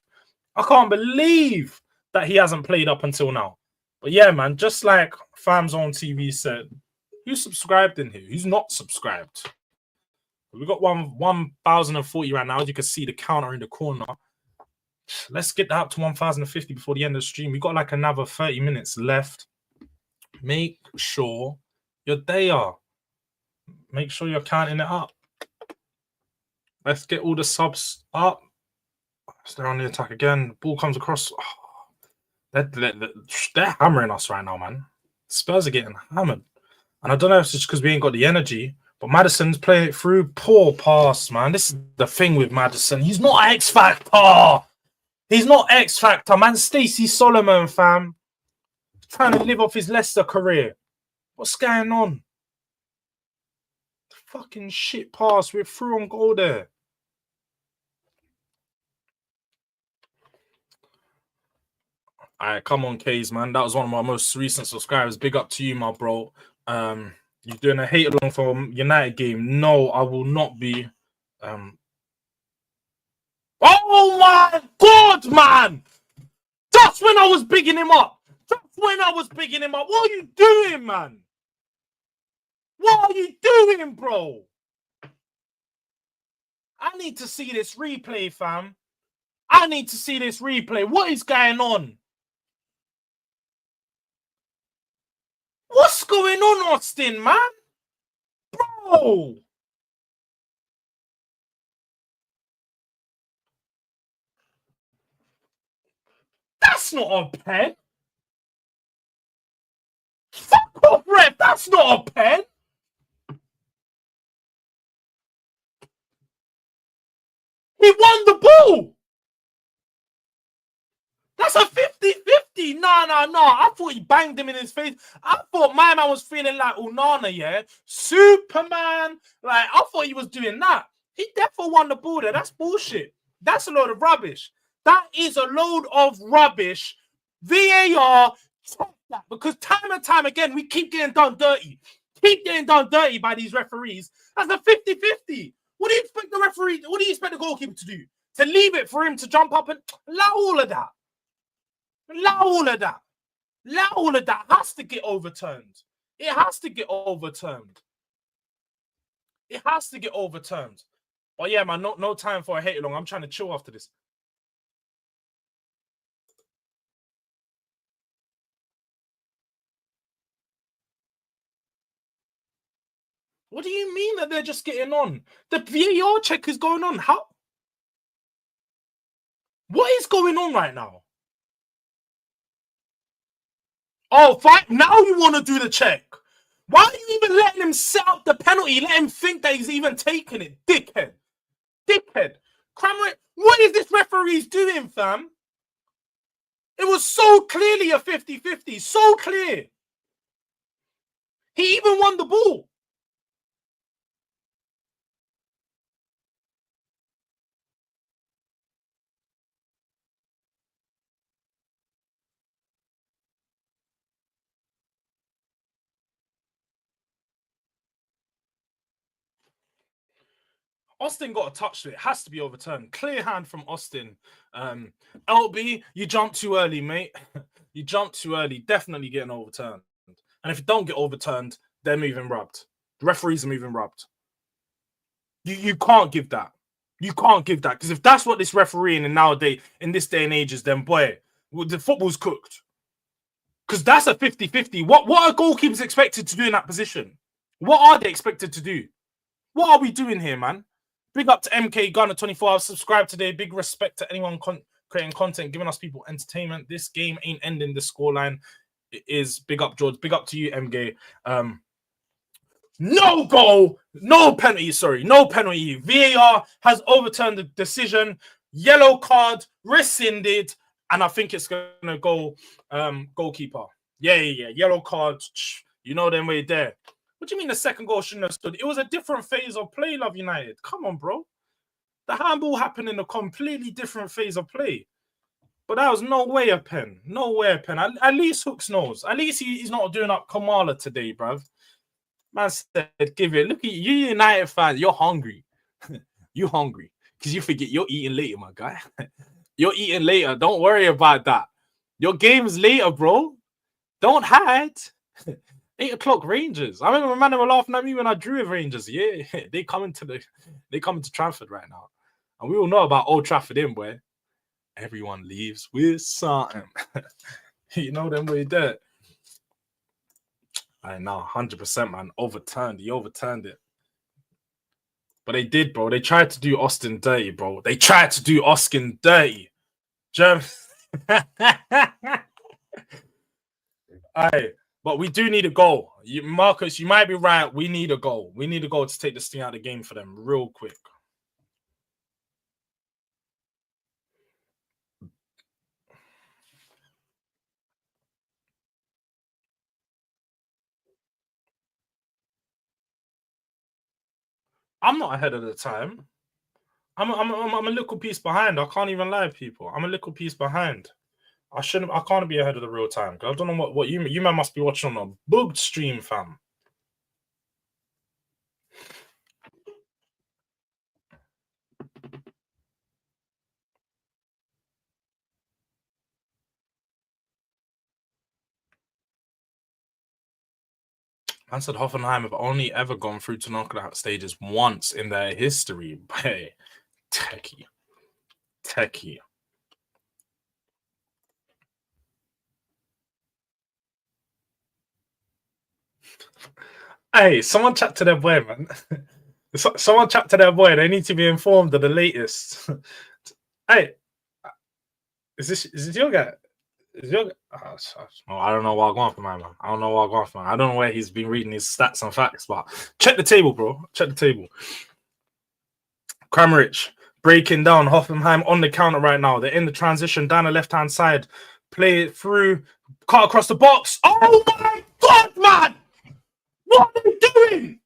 that he hasn't played up until now. But yeah, man, just like Fams on TV said, who's subscribed in here? Who's not subscribed? We've got 1,040 right now. As you can see the counter in the corner. Let's get that up to 1,050 before the end of the stream. We've got like another 30 minutes left. Make sure you're there. Make sure you're counting it up. Let's get all the subs up. They're on the attack again. Ball comes across. Oh, they're hammering us right now, man. Spurs are getting hammered. And I don't know if it's just because we ain't got the energy, but Maddison's playing it through. Poor pass, man. This is the thing with Maddison. He's not X Factor. He's not X Factor, man. Stacey Solomon, fam. Trying to live off his Leicester career. What's going on? Fucking shit pass. We're through on goal there. All right, come on, Kays, man. That was one of my most recent subscribers. Big up to you, my bro. You're doing a hate along for United game. No, I will not be. Oh my God, man! Just when I was bigging him up. What are you doing, man? What are you doing, bro? I need to see this replay, fam. I need to see this replay. What is going on? What's going on, Austin, man? Bro! That's not a pen. Fuck off, ref. That's not a pen. He won the ball. That's a 50-50. No. I thought he banged him in his face. I thought my man was feeling like Onana, yeah? Superman. Like, I thought he was doing that. He definitely won the ball there. That's bullshit. That's a load of rubbish. That is a load of rubbish. VAR, check that. Because time and time again, we keep getting done dirty. Keep getting done dirty by these referees. That's a 50-50. What do you expect the referee, what do you expect the goalkeeper to do? To leave it for him to jump up and allow all of that? Allow all of that. Allow all of that. It has to get overturned. It has to get overturned. It has to get overturned. But yeah, man, no time for a hate along. I'm trying to chill after this. What do you mean that they're just getting on? The VAR check is going on. How? What is going on right now? Oh, fine. Now you want to do the check. Why are you even letting him set up the penalty? Let him think that he's even taking it. Dickhead. Crammer, what is this referee's doing, fam? It was so clearly a 50-50. So clear. He even won the ball. Austin got a touch to it. It has to be overturned. Clear hand from Austin. LB, you jumped too early, mate. You jumped too early. Definitely getting overturned. And if it don't get overturned, they're moving rubbed. The referees are moving rubbed. You can't give that. You can't give that. Because if that's what this refereeing in this day and age is, then boy, the football's cooked. Because that's a 50-50. What are goalkeepers expected to do in that position? What are they expected to do? What are we doing here, man? Big up to MK Gunner 24 hours. Subscribe today. Big respect to anyone creating content, giving us people entertainment. This game ain't ending the scoreline. It is. Big up, Jords. Big up to you, MK. No goal. No penalty. Sorry. No penalty. VAR has overturned the decision. Yellow card rescinded. And I think it's going to go goalkeeper. Yeah. Yellow card. You know them way there. What do you mean the second goal shouldn't have stood? It was a different phase of play, Love United. Come on, bro. The handball happened in a completely different phase of play. But that was no way a pen. No way a pen. At least Hooks knows. At least he's not doing up Kamala today, bruv. Man said, give it. Look at you, United fans. You're hungry. You're hungry. Because you forget you're eating later, my guy. You're eating later. Don't worry about that. Your game's later, bro. Don't hide. 8 o'clock Rangers. I remember man were laughing at me when I drew with Rangers. Yeah, they coming to Trafford right now. And we all know about Old Trafford in where everyone leaves with something. You know them way there. I know, 100%, man. Overturned. He overturned it. But they did, bro. They tried to do Austin dirty, bro. They tried to do Austin dirty. German. Aye. But we do need a goal. Marcus, you might be right. We need a goal. We need a goal to take this thing out of the game for them real quick. I'm not ahead of the time. I'm a little piece behind. I can't even lie, people. I'm a little piece behind. I can't be ahead of the real time. I don't know what you man must be watching on a booked stream, fam. Man said Hoffenheim have only ever gone through to knockout stages once in their history. Hey, techie. Hey, someone chat to their boy, man. Someone chat to their boy. They need to be informed of the latest. Hey, is this your guy? Is your guy? Oh, I don't know what I'm going for, man. I don't know what I'm going for, man. I don't know where he's been reading his stats and facts, but check the table, bro. Check the table. Kramaric breaking down Hoffenheim on the counter right now. They're in the transition down the left-hand side. Play it through. Cut across the box. Oh my God, man! What are they doing?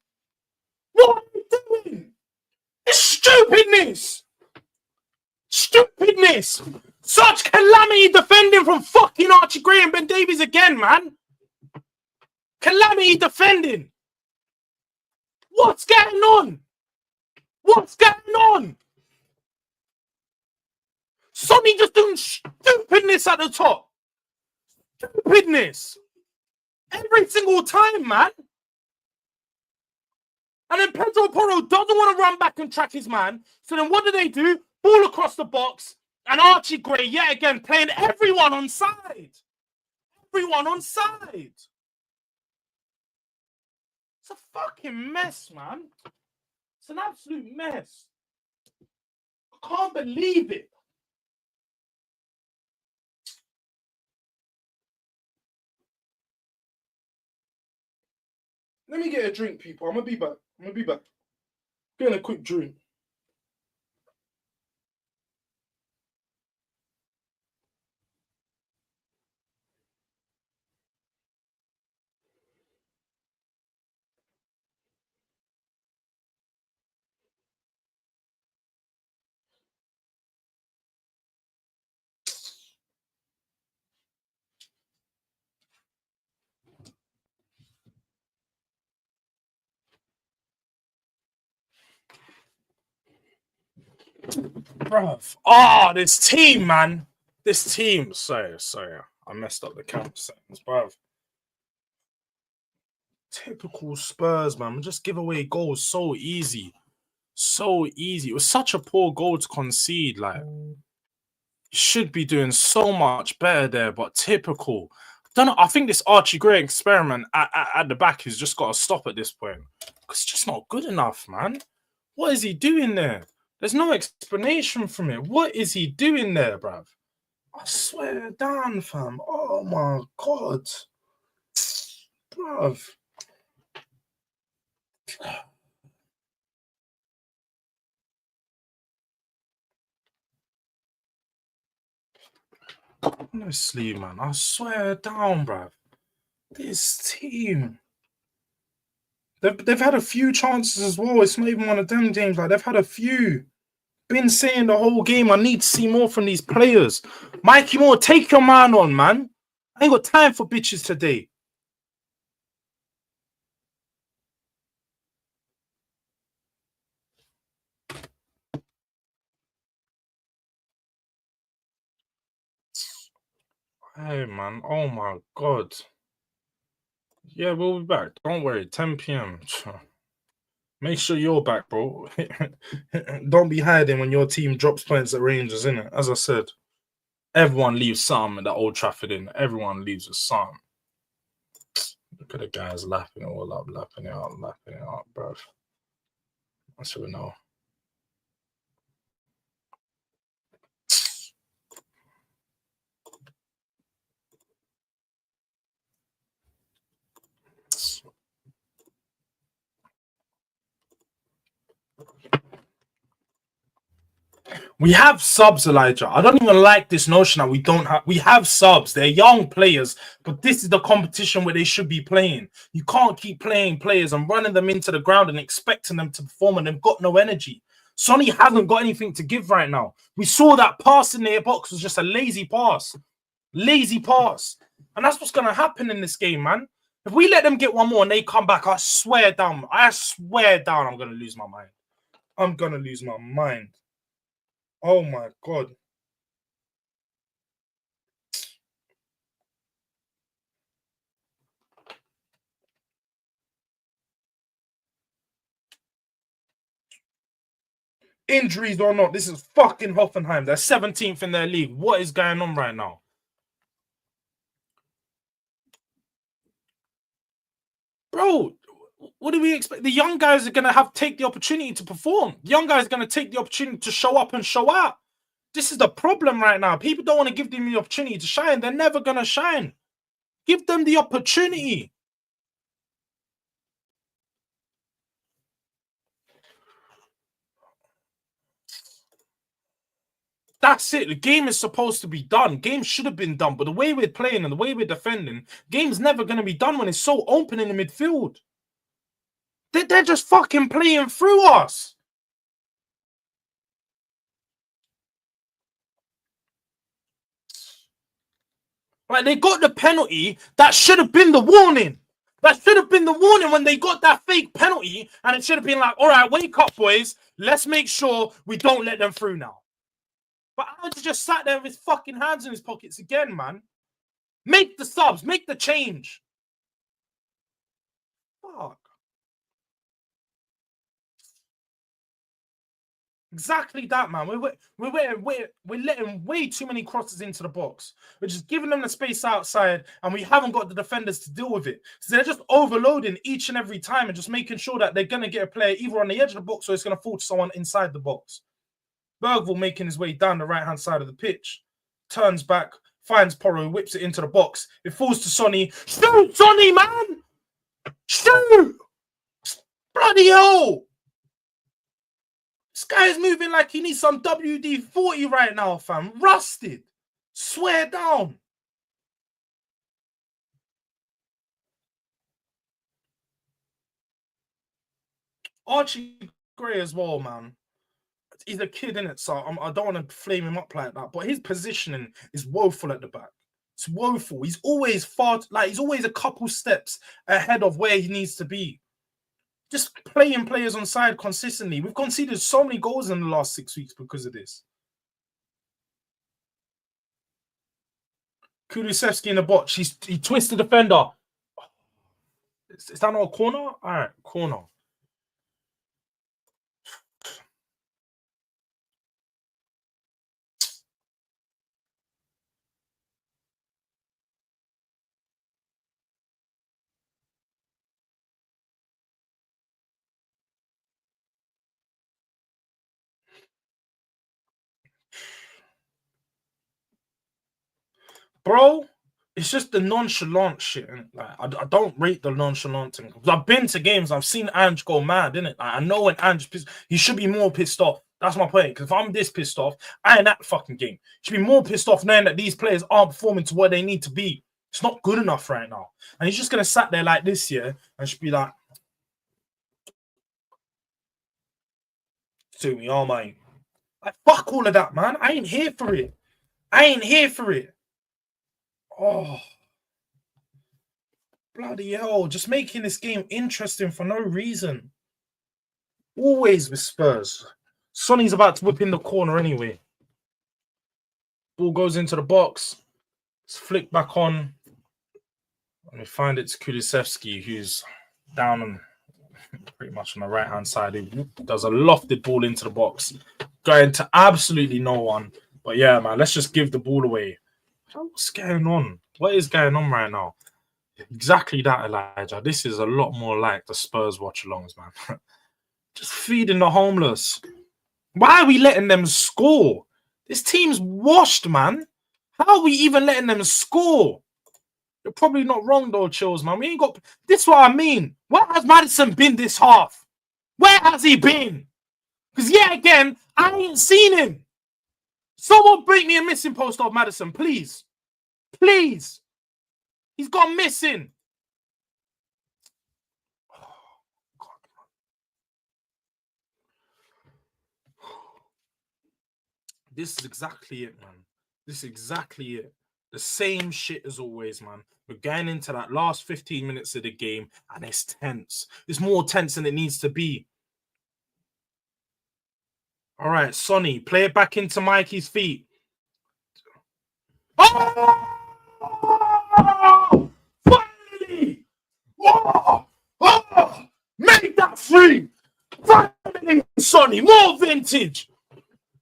What are they doing? It's stupidness! Stupidness! Such calamity defending from fucking Archie Gray and Ben Davies again, man! Calamity defending! What's going on? What's going on? Sonny just doing stupidness at the top. Stupidness. Every single time, man. And then Pedro Porro doesn't want to run back and track his man. So then what do? Ball across the box. And Archie Gray, yet again, playing everyone on side. Everyone on side. It's a fucking mess, man. It's an absolute mess. I can't believe it. Let me get a drink, people. I'm going to be back. Getting a quick drink. Bruv. Oh, this team, man. This team. Sorry. I messed up the count settings, bruv. Typical Spurs, man. Just give away goals so easy. So easy. It was such a poor goal to concede. Like, should be doing so much better there, but typical. Don't know. I think this Archie Gray experiment at the back has just got to stop at this point. Because it's just not good enough, man. What is he doing there? There's no explanation from it. What is he doing there, bruv? I swear down, fam. Oh my God. Bruv. Honestly, man. I swear down, bruv. This team. They've had a few chances as well. It's not even one of them games. Like, they've had a few. Been saying the whole game, I need to see more from these players. Mikey Moore, take your man on, man. I ain't got time for bitches today. Hey, man. Oh, my God. Yeah, we'll be back. Don't worry. 10 p.m. Make sure you're back, bro. Don't be hiding when your team drops points at Rangers, innit? As I said, everyone leaves some at the Old Trafford, innit? Everyone leaves with some. Look at the guys lapping it all up, lapping it up, bruv. I should know. We have subs, Elijah. I don't even like this notion that we have subs. They're young players, but this is the competition where they should be playing. You can't keep playing players and running them into the ground and expecting them to perform, and they've got no energy. Sonny hasn't got anything to give right now. We saw that pass in their box was just a lazy pass. Lazy pass. And that's what's going to happen in this game, man. If we let them get one more and they come back, I swear down, I'm going to lose my mind. I'm going to lose my mind. Oh, my God. Injuries or not, this is fucking Hoffenheim. They're 17th in their league. What is going on right now? Bro, what do we expect? The young guys are going to take the opportunity to perform. The young guys are going to take the opportunity to show up and show out. This is the problem right now. People don't want to give them the opportunity to shine. They're never going to shine. Give them the opportunity. That's it. The game is supposed to be done. Game should have been done. But the way we're playing and the way we're defending, game's never going to be done when it's so open in the midfield. They're just fucking playing through us. Like, they got the penalty. That should have been the warning. That should have been the warning when they got that fake penalty. And it should have been like, all right, wake up, boys. Let's make sure we don't let them through now. But Alex just sat there with his fucking hands in his pockets again, man. Make the subs. Make the change. Fuck. Exactly that, man. We're letting way too many crosses into the box. We're just giving them the space outside, and we haven't got the defenders to deal with it. So they're just overloading each and every time and just making sure that they're going to get a player either on the edge of the box or it's going to fall to someone inside the box. Bergvall making his way down the right-hand side of the pitch. Turns back, finds Porro, whips it into the box. It falls to Sonny. Shoot, Sonny, man! Shoot! Bloody hell! This guy is moving like he needs some WD-40 right now, fam. Rusted. Swear down. Archie Gray as well, man. He's a kid, innit? So I don't want to flame him up like that. But his positioning is woeful at the back. It's woeful. He's always he's always a couple steps ahead of where he needs to be. Just playing players on side consistently. We've conceded so many goals in the last 6 weeks because of this. Kulusevski in the box. He twisted the defender. Is that not a corner? All right, corner. Bro, it's just the nonchalant shit. Like, I don't rate the nonchalant thing. I've been to games, I've seen Ange go mad, innit? Like, I know when Ange he should be more pissed off. That's my point. Because if I'm this pissed off, I ain't at the fucking game. Should be more pissed off knowing that these players aren't performing to where they need to be. It's not good enough right now. And he's just gonna sat there like this year and should be like, to me, oh mate. Like, fuck all of that, man. I ain't here for it. Oh, bloody hell. Just making this game interesting for no reason. Always with Spurs. Sonny's about to whip in the corner anyway. Ball goes into the box. It's flicked back on. Let me find it to Kulusevski, who's down on pretty much on the right-hand side. He does a lofted ball into the box. Going to absolutely no one. But yeah, man, let's just give the ball away. What's going on? What is going on right now? Exactly that, Elijah. This is a lot more like the Spurs watch-alongs, man. Just feeding the homeless. Why are we letting them score? This team's washed, man. How are we even letting them score? You're probably not wrong, though, Chills, man. We ain't got... This is what I mean. Where has Maddison been this half? Where has he been? Because, yeah, again, I ain't seen him. Someone bring me a missing post of Maddison, please. Please. He's gone missing. This is exactly it, man. This is exactly it. The same shit as always, man. We're getting into that last 15 minutes of the game, and it's tense. It's more tense than it needs to be. All right, Sonny, play it back into Mikey's feet. Oh! Finally! Oh! Oh! Make that free! Finally, Sonny, more vintage!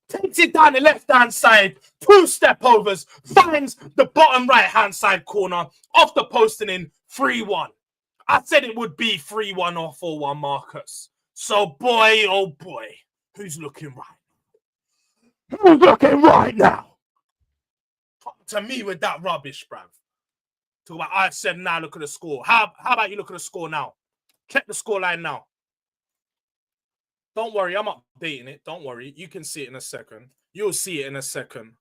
Takes it down the left-hand side, 2 step overs, finds the bottom right-hand side corner, off the post and in, 3-1. I said it would be 3-1 or 4-1, Marcus. So, boy, oh boy, who's looking right? Who's looking right now? Talk to me with that rubbish, bruv. Talk about, I said now, look at the score. How about you look at the score now? Check the scoreline now. Don't worry, I'm updating it. Don't worry. You can see it in a second. You'll see it in a second.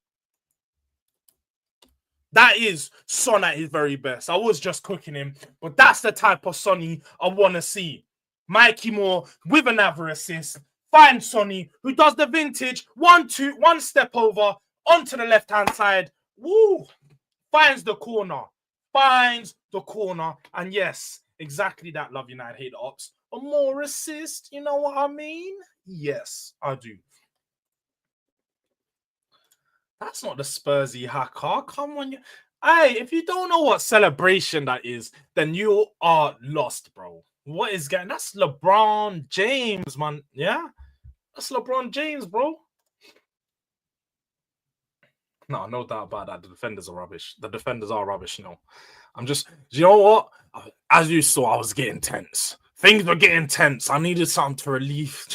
That is Son at his very best. I was just cooking him, but that's the type of Sonny I want to see. Mikey Moore with another assist. Find Sonny, who does the vintage 1-2, 1 step over onto the left-hand side. Woo! Finds the corner. Finds the corner. And yes, exactly that, Love United, hate the ops. A more assist, you know what I mean? Yes, I do. That's not the Spursy hacker. Come on. Hey, if you don't know what celebration that is, then you are lost, bro. What is getting? That's LeBron James, man. Yeah? That's LeBron James, bro. No, no doubt about that. The defenders are rubbish. The defenders are rubbish, no. I'm just, you know what? As you saw, I was getting tense. Things were getting tense. I needed something to relieve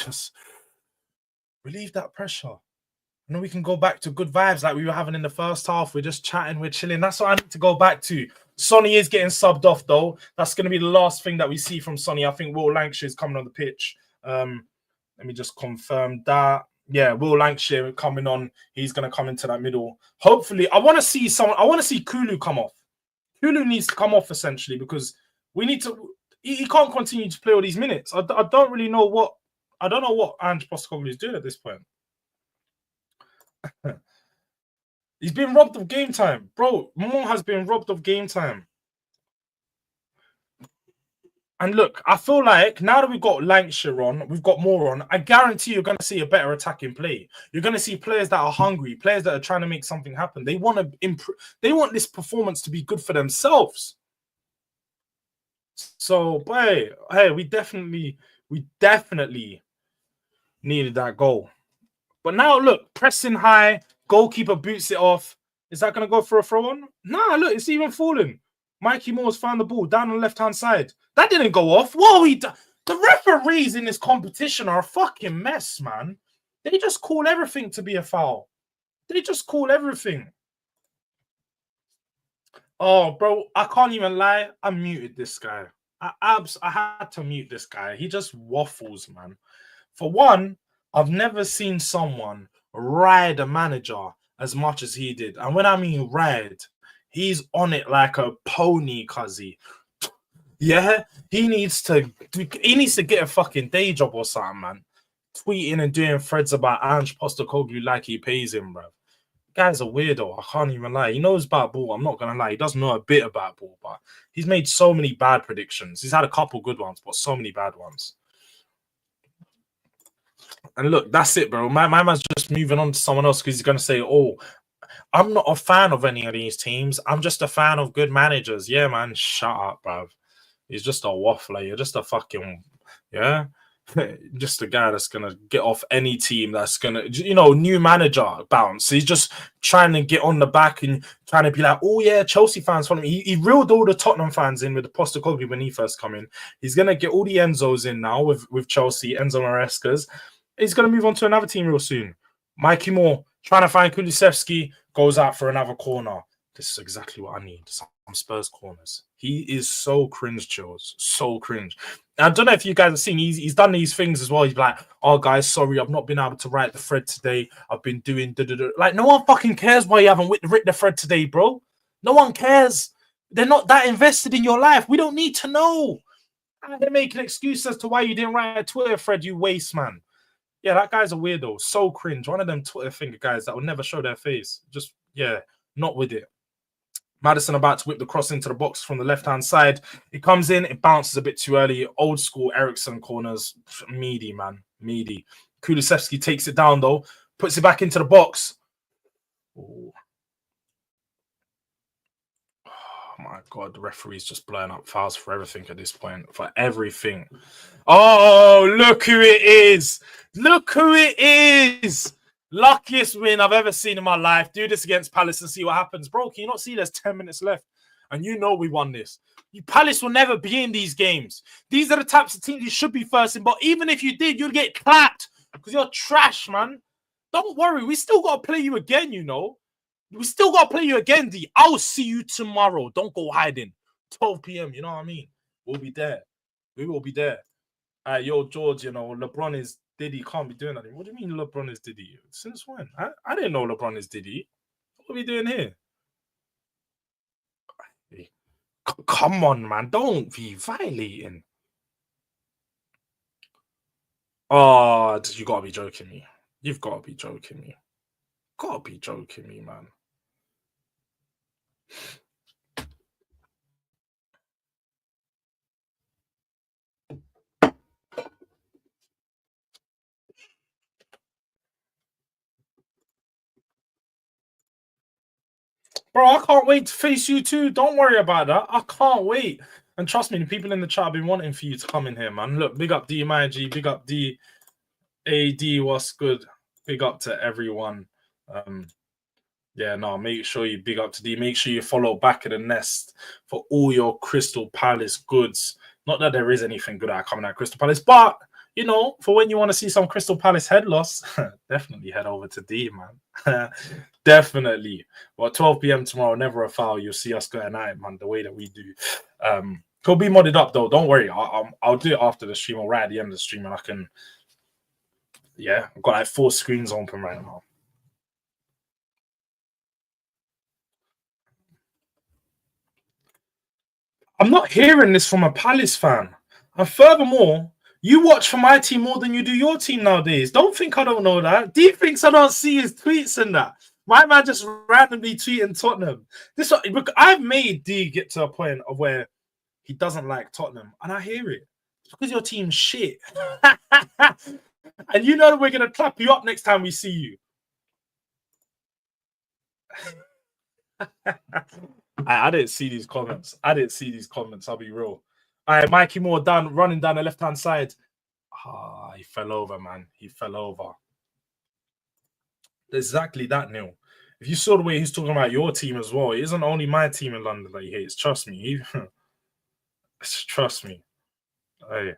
that pressure. And then we can go back to good vibes like we were having in the first half. We're just chatting, we're chilling. That's what I need to go back to. Sonny is getting subbed off, though. That's going to be the last thing that we see from Sonny. I think Will Lancashire is coming on the pitch. Let me just confirm that. Yeah, Will Lancashire coming on. He's going to come into that middle. Hopefully, I want to see someone. I want to see Kulu come off. Kulu needs to come off, essentially, because we need to... He can't continue to play all these minutes. I don't really know what... I don't know what Ange Postecoglou is doing at this point. He's been robbed of game time. Bro, Mo has been robbed of game time. And look, I feel like now that we've got Lancashire on, we've got more on, I guarantee you're going to see a better attacking play. You're going to see players that are hungry, players that are trying to make something happen. They want to improve. They want this performance to be good for themselves. So, boy, hey, we definitely needed that goal. But now, look, pressing high, goalkeeper boots it off. Is that going to go for a throw-on? Nah, look, it's even fallen. Mikey Moore's found the ball down on the left-hand side. That didn't go off. Whoa, the referees in this competition are a fucking mess, man. They just call everything to be a foul. They just call everything. Oh, bro, I can't even lie. I muted this guy. I had to mute this guy. He just waffles, man. For one, I've never seen someone ride a manager as much as he did. And when I mean ride, he's on it like a pony, cuzzy. Yeah, he needs to get a fucking day job or something, man. Tweeting and doing threads about Ange Postecoglou like he pays him, bro. Guy's a weirdo. I can't even lie. He knows about ball. I'm not gonna lie. He does know a bit about ball, but he's made so many bad predictions. He's had a couple good ones, but so many bad ones. And look, that's it, bro. My man's just moving on to someone else because he's going to say, oh, I'm not a fan of any of these teams. I'm just a fan of good managers. Yeah, man, shut up, bruv. He's just a waffler. You're just a fucking, yeah? just a guy that's gonna get off any team. That's gonna, new manager bounce. He's just trying to get on the back and trying to be like, oh yeah, Chelsea fans follow me. He reeled all the Tottenham fans in with the Postecoglou when he first come in. He's gonna get all the Enzos in now with Chelsea, Enzo Marescas. He's gonna move on to another team real soon. Mikey Moore trying to find Kulusevski, goes out for another corner. This is exactly what I need. Some Spurs corners. He is so cringe, Chills. So cringe. I don't know if you guys have seen, he's done these things as well. He's like, oh, guys, sorry, I've not been able to write the thread today. I've been doing da-da-da. Like, no one fucking cares why you haven't written the thread today, bro. No one cares. They're not that invested in your life. We don't need to know. They're making excuses as to why you didn't write a Twitter thread, you waste, man. Yeah, that guy's a weirdo. So cringe. One of them Twitter finger guys that will never show their face. Just, yeah, not with it. Maddison about to whip the cross into the box from the left-hand side. It comes in, it bounces a bit too early. Old school Ericsson corners. Meaty, man. Meaty. Kulusevski takes it down, though. Puts it back into the box. Oh my God. The referee's just blowing up fouls for everything at this point. For everything. Oh, look who it is. Look who it is. Luckiest win I've ever seen in my life. Do this against Palace and see what happens. Bro, can you not see there's 10 minutes left? And you know we won this. Palace will never be in these games. These are the types of teams you should be first in. But even if you did, you'd get clapped because you're trash, man. Don't worry. We still got to play you again, you know. We still got to play you again, D. I'll see you tomorrow. Don't go hiding. 12 p.m., you know what I mean? We'll be there. We will be there. Yo, George, you know, LeBron is Diddy, can't be doing that. What do you mean LeBron is Diddy? Since when? I didn't know LeBron is Diddy. What are we doing here? Come on, man. Don't be violating. Oh, you got to be joking me. You've got to be joking me. Got to be joking me, man. Bro, I can't wait to face you too. Don't worry about that. I can't wait. And trust me, the people in the chat have been wanting for you to come in here, man. Look, big up D, my G, big up D, AD, what's good? Big up to everyone. Yeah, no, make sure you big up to D. Make sure you follow Back of the Nest for all your Crystal Palace goods. Not that there is anything good out coming out of Crystal Palace, but, you know, for when you want to see some Crystal Palace head loss, definitely head over to D, man. Definitely. Well, 12 p.m. tomorrow, never a foul. You'll see us going at it, man, the way that we do. He'll be modded up, though. Don't worry. I'll do it after the stream or right at the end of the stream, and I can... Yeah, I've got like 4 screens open right now. I'm not hearing this from a Palace fan. And furthermore, you watch for my team more than you do your team nowadays. Don't think I don't know that. D thinks I don't see his tweets and that. My man just randomly tweeting Tottenham. I've made D get to a point of where he doesn't like Tottenham, and I hear it. It's because your team's shit. And you know that we're going to clap you up next time we see you. I didn't see these comments. I'll be real. All right, Mikey Moore running down the left-hand side. He fell over, man. He fell over. Exactly that, Neil. If you saw the way he's talking about your team as well, it isn't only my team in London that he hates. Trust me. Trust me. Hey.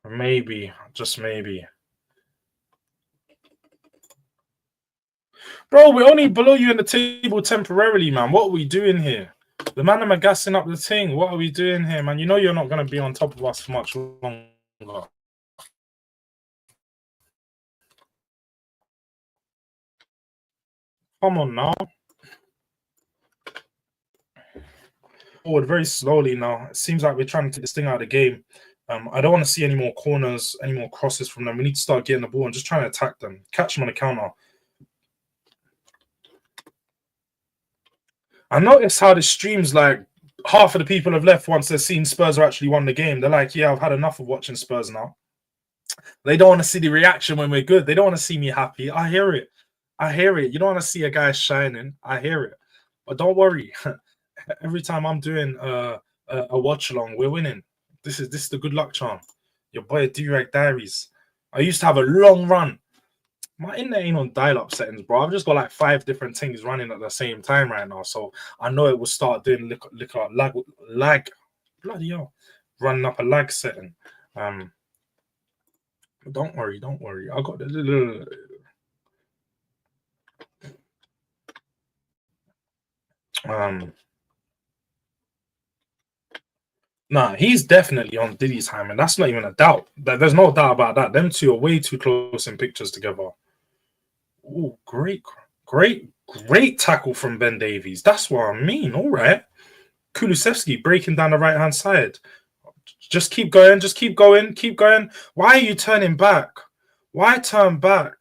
Maybe. Just maybe. Bro, we're only below you in the table temporarily, man. What are we doing here? The man am gassing up the thing. What are we doing here, man? You know you're not going to be on top of us for much longer. Come on now. Forward very slowly now. It seems like we're trying to take this thing out of the game. I don't want to see any more corners, any more crosses from them. We need to start getting the ball and just trying to attack them. Catch them on the counter. I noticed how the streams, like, half of the people have left once they've seen Spurs are actually won the game. They're like, yeah, I've had enough of watching Spurs now. They don't want to see the reaction when we're good. They don't want to see me happy. I hear it. You don't want to see a guy shining. I hear it. But don't worry. every time I'm doing a watch along, we're winning. This is the good luck charm. Your boy Durag Diaries. I used to have a long run. My internet ain't on dial-up settings, bro. I've just got like 5 different things running at the same time right now, so I know it will start doing lag. Bloody hell, running up a lag setting. Don't worry, don't worry. I got the Nah, he's definitely on Diddy's time, and that's not even a doubt. There's no doubt about that. Them two are way too close in pictures together. Oh, great tackle from Ben Davies. That's what I mean. All right. Kulusevski breaking down the right-hand side. Just keep going, keep going. Why are you turning back? Why turn back?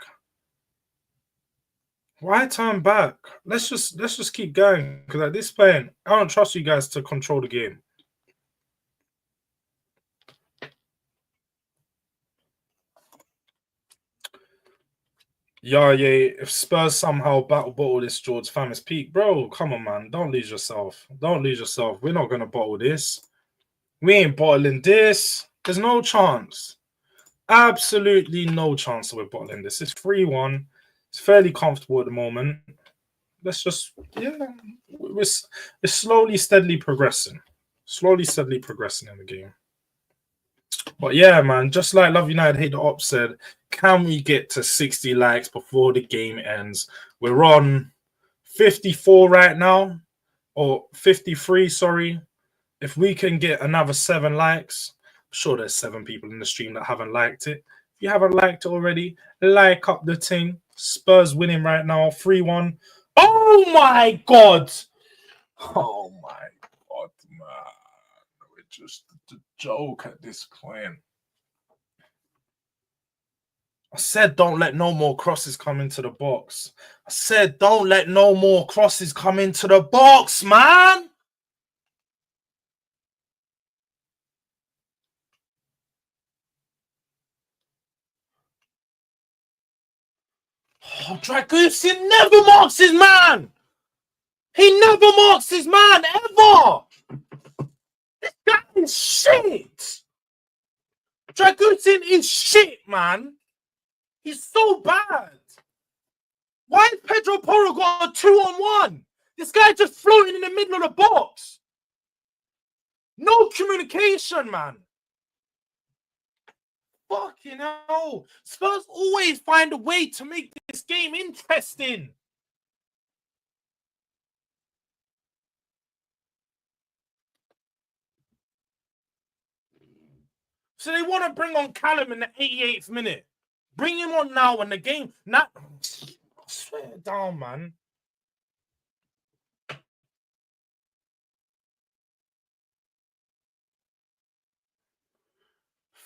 Why turn back? Let's just keep going. Because at this point, I don't trust you guys to control the game. Yeah, if Spurs somehow bottle this Jords fam is peak, bro, come on, man. Don't lose yourself. Don't lose yourself. We're not going to bottle this. We ain't bottling this. There's no chance. Absolutely no chance that we're bottling this. It's 3-1. It's fairly comfortable at the moment. Let's just, we're slowly, steadily progressing. Slowly, steadily progressing in the game. But yeah, man, just like Love United Hate the Op said, can we get to 60 likes before the game ends? We're on 54 right now, or 53, sorry. If we can get another 7 likes, I'm sure there's 7 people in the stream that haven't liked it. If you haven't liked it already, like up the thing. Spurs winning right now, 3-1. Oh my God! Oh my God, man. We're just a joke at this point. I said don't let no more crosses come into the box. I said don't let no more crosses come into the box, man! Oh, Dragusin never marks his man! He never marks his man, ever! This guy is shit! Dragusin is shit, man! He's so bad! Why has Pedro Porro got a 2-on-1? This guy just floating in the middle of the box! No communication, man! Fucking hell! Spurs always find a way to make this game interesting! So they want to bring on Callum in the 88th minute. Bring him on now when the game... I swear down, man.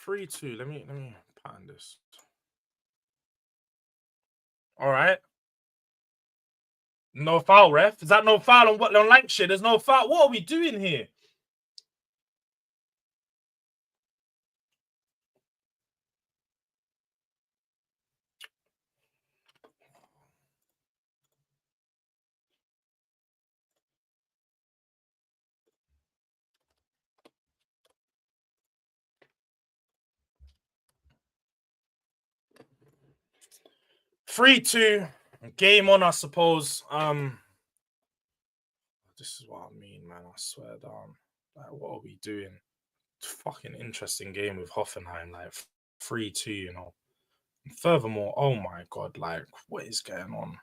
Three, 2. Let me pattern this. All right. No foul, ref. Is that no foul on what on Lancashire? There's no foul. What are we doing here? Three, 2. Game on, I suppose. This is what I mean, man. I swear down. Like, what are we doing? Fucking interesting game with Hoffenheim, like 3-2, you know. And furthermore, oh my God, like, what is going on?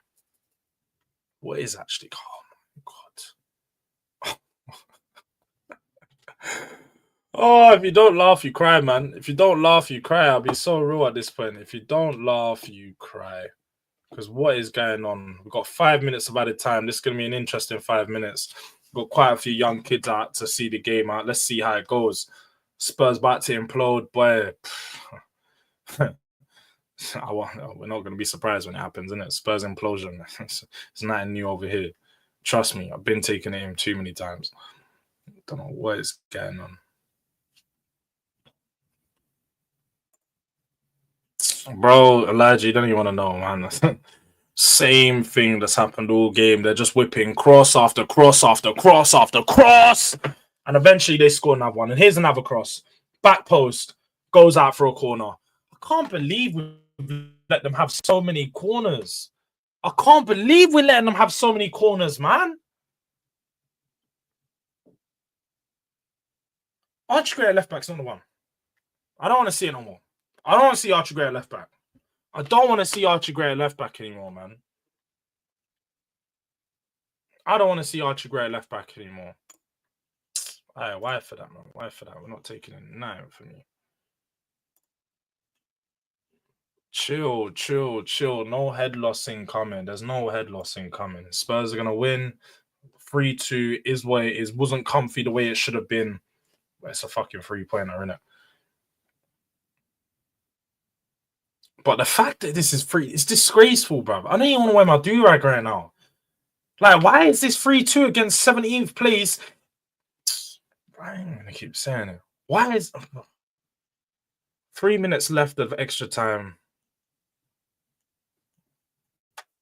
What is actually, oh my God. Oh, if you don't laugh, you cry, man. If you don't laugh, you cry. I'll be so real at this point. If you don't laugh, you cry. Because what is going on? We've got 5 minutes of added time. This is going to be an interesting 5 minutes. We've got quite a few young kids out to see the game out. Let's see how it goes. Spurs about to implode, boy. We're not going to be surprised when it happens, isn't it? Spurs implosion. It's nothing new over here. Trust me, I've been taking it in too many times. Don't know what is going on. Bro, Elijah, you don't even want to know, man. Same thing that's happened all game. They're just whipping cross after cross after cross after cross. And eventually they score another one. And here's another cross. Back post. Goes out for a corner. I can't believe we let them have so many corners. I can't believe we're letting them have so many corners, man. Archie Gray at left back's not the one. I don't want to see it no more. I don't want to see Archie Gray at left back. I don't want to see Archie Gray at left back anymore, man. I don't want to see Archie Gray at left back anymore. Hey, why for that, man? Why for that? We're not taking it now from you. Chill, chill, chill. No head loss incoming. There's no head loss incoming. Spurs are going to win. 3-2 is what it is. Wasn't comfy the way it should have been. But it's a fucking 3-pointer, innit? But the fact that this is free, it's disgraceful, bruv. I don't even want to wear my Durag right now. Like, why is this 3-2 against 17th place? I'm going to keep saying it. Why is 3 minutes left of extra time?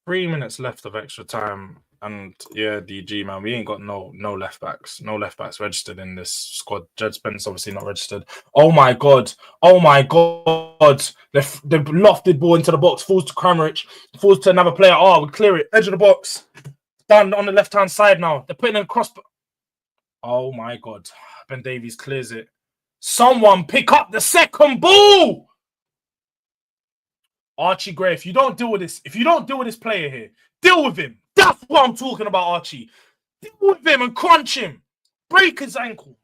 3 minutes left of extra time. And yeah, DG, man, we ain't got no left backs. No left backs registered in this squad. Jed Spence obviously not registered. Oh my God. Oh my God. The lofted ball into the box. Falls to Kramaric. Falls to another player. Oh, we clear it. Edge of the box. Down on the left-hand side now. They're putting in a cross. Oh my God. Ben Davies clears it. Someone pick up the second ball. Archie Gray, if you don't deal with this player here, deal with him. That's what I'm talking about, Archie. Deal with him and crunch him. Break his ankle.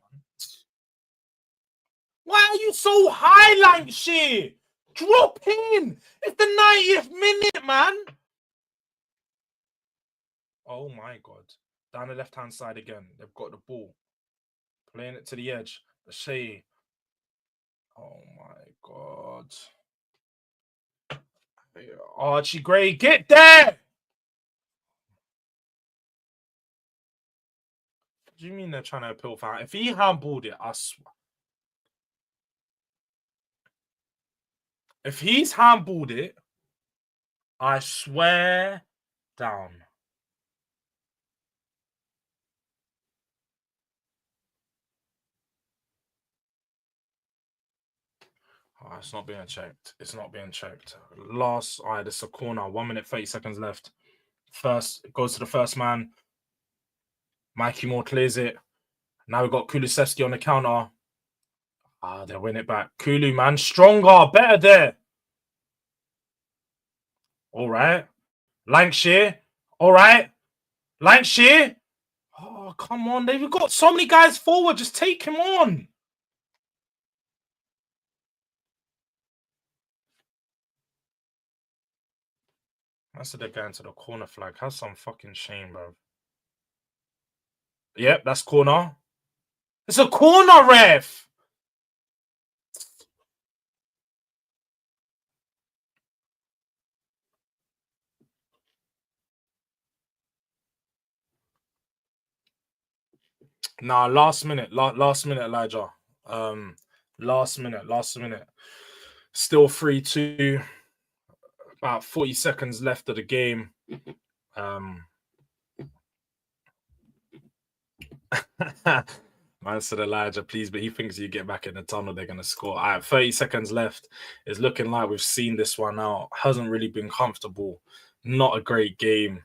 Why are you so high, Lancashire? Drop in. It's the 90th minute, man. Oh my God. Down the left-hand side again. They've got the ball. Playing it to the edge. The Shea. Oh my God. Archie Gray, get there! What do you mean they're trying to appeal for? If he handballed it, I swear. If he's handballed it, I swear down. Oh, it's not being checked. It's not being checked. Last, all right, this is a corner. 1 minute, 30 seconds left. First, goes to the first man. Mikey Moore clears it. Now we've got Kulusevski on the counter. Ah, they win it back. Kulu, man, stronger, better there. All right. Lancashire. All right. Lancashire. Oh, come on. They've got so many guys forward. Just take him on. I said they're going to the corner flag. Have some fucking shame, bro. Yep, that's corner. It's a corner, ref. Nah, last minute, Elijah. Last minute. Still 3-2. About 40 seconds left of the game. Man said Elijah, please, but he thinks you get back in the tunnel, they're going to score. All right, 30 seconds left. It's looking like we've seen this one out. Hasn't really been comfortable. Not a great game.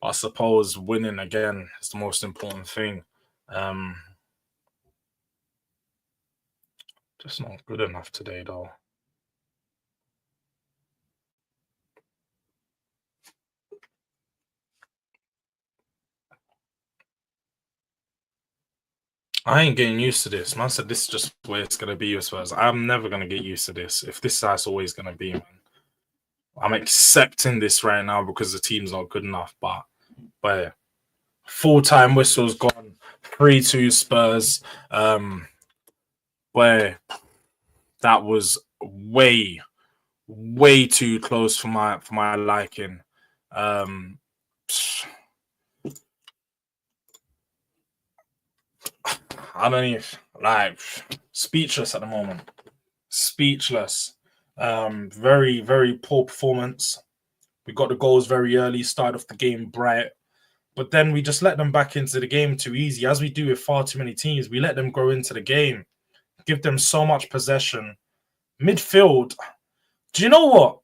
I suppose winning again is the most important thing. Just not good enough today, though. I ain't getting used to this. Man said this is just where it's going to be with Spurs. I'm never going to get used to this. If this is how it's always going to be, man. I'm accepting this right now because the team's not good enough. But yeah. Full-time whistle's gone. 3-2 Spurs. Where that was way too close for my liking. I don't even speechless at the moment. Speechless. Very, very poor performance. We got the goals very early, started off the game bright. But then we just let them back into the game too easy. As we do with far too many teams, we let them grow into the game, give them so much possession. Midfield, do you know what?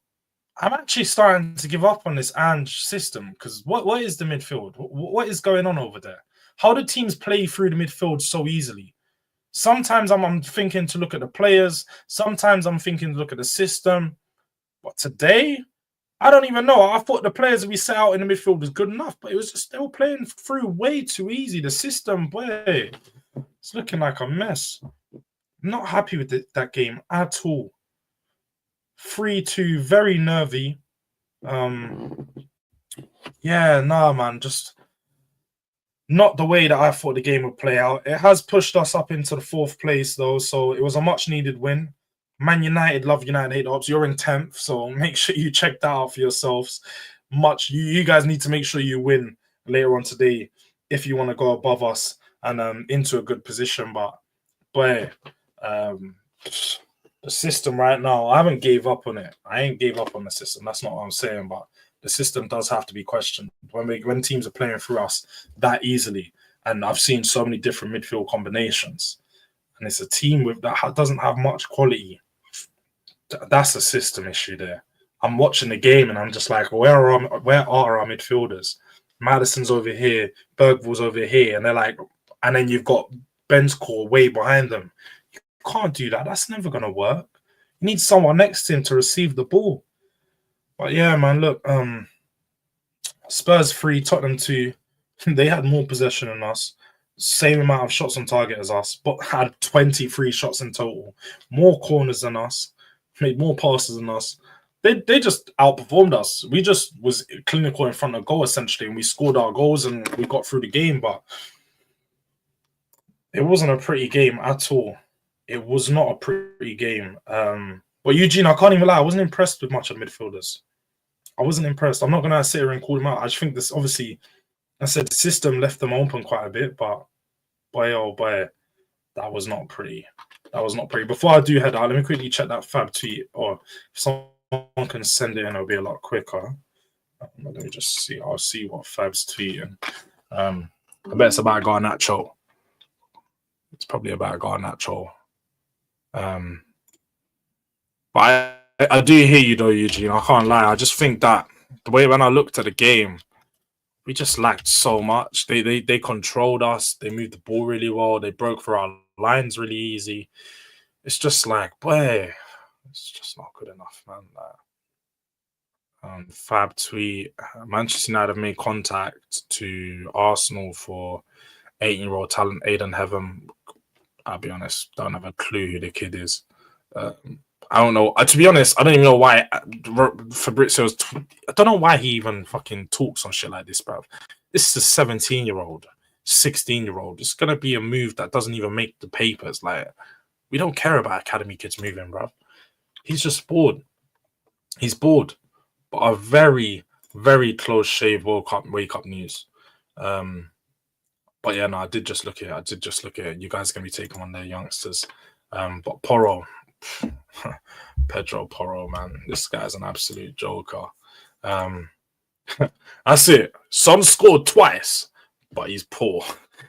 I'm actually starting to give up on this Ange system because what is the midfield? What is going on over there? How do teams play through the midfield so easily? Sometimes I'm thinking to look at the players. Sometimes I'm thinking to look at the system. But today, I don't even know. I thought the players we set out in the midfield was good enough, but it was just they were playing through way too easy. The system, boy, it's looking like a mess. Not happy with that game at all. 3-2, very nervy. Yeah, nah, man, just not the way that I thought the game would play out. It has pushed us up into the 4th place, though, so it was a much-needed win. Man United, love United, hate Ops. You're in 10th, so make sure you check that out for yourselves. You guys need to make sure you win later on today if you want to go above us and into a good position. But, boy, the system right now, I haven't gave up on it. I ain't gave up on the system. That's not what I'm saying, but the system does have to be questioned when teams are playing through us that easily. And I've seen so many different midfield combinations, and it's a team that doesn't have much quality. That's a system issue there. I'm watching the game and I'm just like, where are our midfielders? Madison's over here, Bergvall's over here, and they're like, and then you've got Ben's core way behind them. You can't do that. That's never gonna work. You need someone next to him to receive the ball. But yeah, man, look, Spurs 3, Tottenham 2. They had more possession than us, same amount of shots on target as us, but had 23 shots in total, more corners than us, made more passes than us. They just outperformed us. We just was clinical in front of goal essentially, and we scored our goals and we got through the game. But it wasn't a pretty game at all. It was not a pretty game. But Eugene, I can't even lie, I wasn't impressed with much of the midfielders. I wasn't impressed. I'm not going to sit here and call them out. I just think this, obviously, I said the system left them open quite a bit, but boy, oh boy, that was not pretty. That was not pretty. Before I do head out, let me quickly check that Fab tweet, or if someone can send it in, it'll be a lot quicker. Let me just see. I'll see what Fab's tweeting. I bet it's about Garnacho. It's probably about Garnacho. But I do hear you though, Eugene. I can't lie. I just think that the way when I looked at the game, we just lacked so much. They controlled us. They moved the ball really well. They broke through our lines really easy. It's just like, boy, it's just not good enough, man. Fab tweet: Manchester United have made contact to Arsenal for 18-year-old talent Aiden Heaven. I'll be honest, don't have a clue who the kid is. I don't know. To be honest, I don't even know why Fabrizio's. I don't know why he even fucking talks on shit like this, bro. This is a 17-year-old, 16-year-old. It's gonna be a move that doesn't even make the papers. Like, we don't care about academy kids moving, bro. He's just bored. He's bored. But a very, very close shave wake up news. But yeah, no, I did just look at it. You guys are gonna be taking on their youngsters. But Porro. Pedro Porro, man, this guy's an absolute joker. That's it. Son scored twice, but he's poor.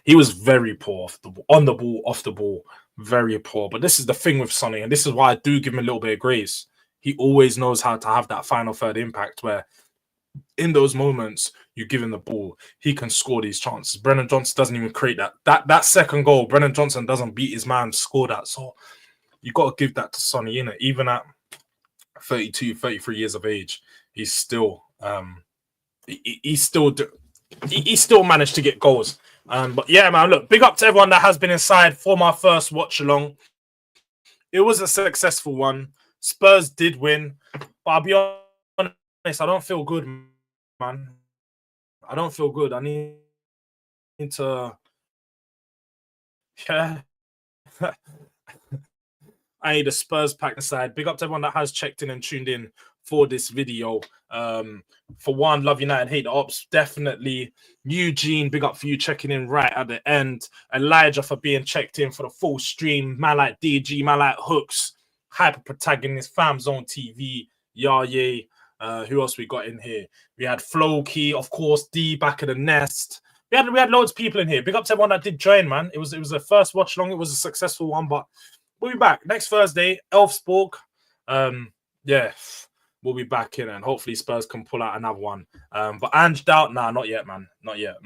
He was very poor on the ball, off the ball, very poor. But this is the thing with Sonny, and this is why I do give him a little bit of grace. He always knows how to have that final third impact where in those moments you give him the ball, he can score these chances. Brennan Johnson doesn't even create that. That second goal, Brennan Johnson doesn't beat his man, score that. So you got to give that to Sonny, innit? Even at 32, 33 years of age, he's still he still managed to get goals. But yeah, man, look, big up to everyone that has been inside for my first watch along. It was a successful one. Spurs did win, but I'll be honest, I don't feel good, man. I don't feel good. I need to, yeah. I need a Spurs pack aside. Big up to everyone that has checked in and tuned in for this video. For one, love United, hate the Ops. Definitely. Eugene, big up for you checking in right at the end. Elijah for being checked in for the full stream. Man like DG, man like Hooks, Hyper Protagonist, Fam Zone TV, Yay. Who else we got in here? We had Floki, of course, D back in the nest. We had loads of people in here. Big up to everyone that did join, man. It was the first watch along. It was a successful one, but we'll be back next Thursday. Elfsborg. Yeah, we'll be back in, and hopefully Spurs can pull out another one. But Ange Doubt, nah, not yet, man. Not yet.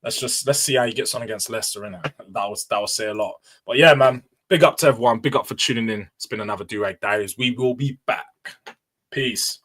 Let's see how he gets on against Leicester, innit? That will say a lot. But yeah, man. Big up to everyone. Big up for tuning in. It's been another Durag Diaries. We will be back. Peace.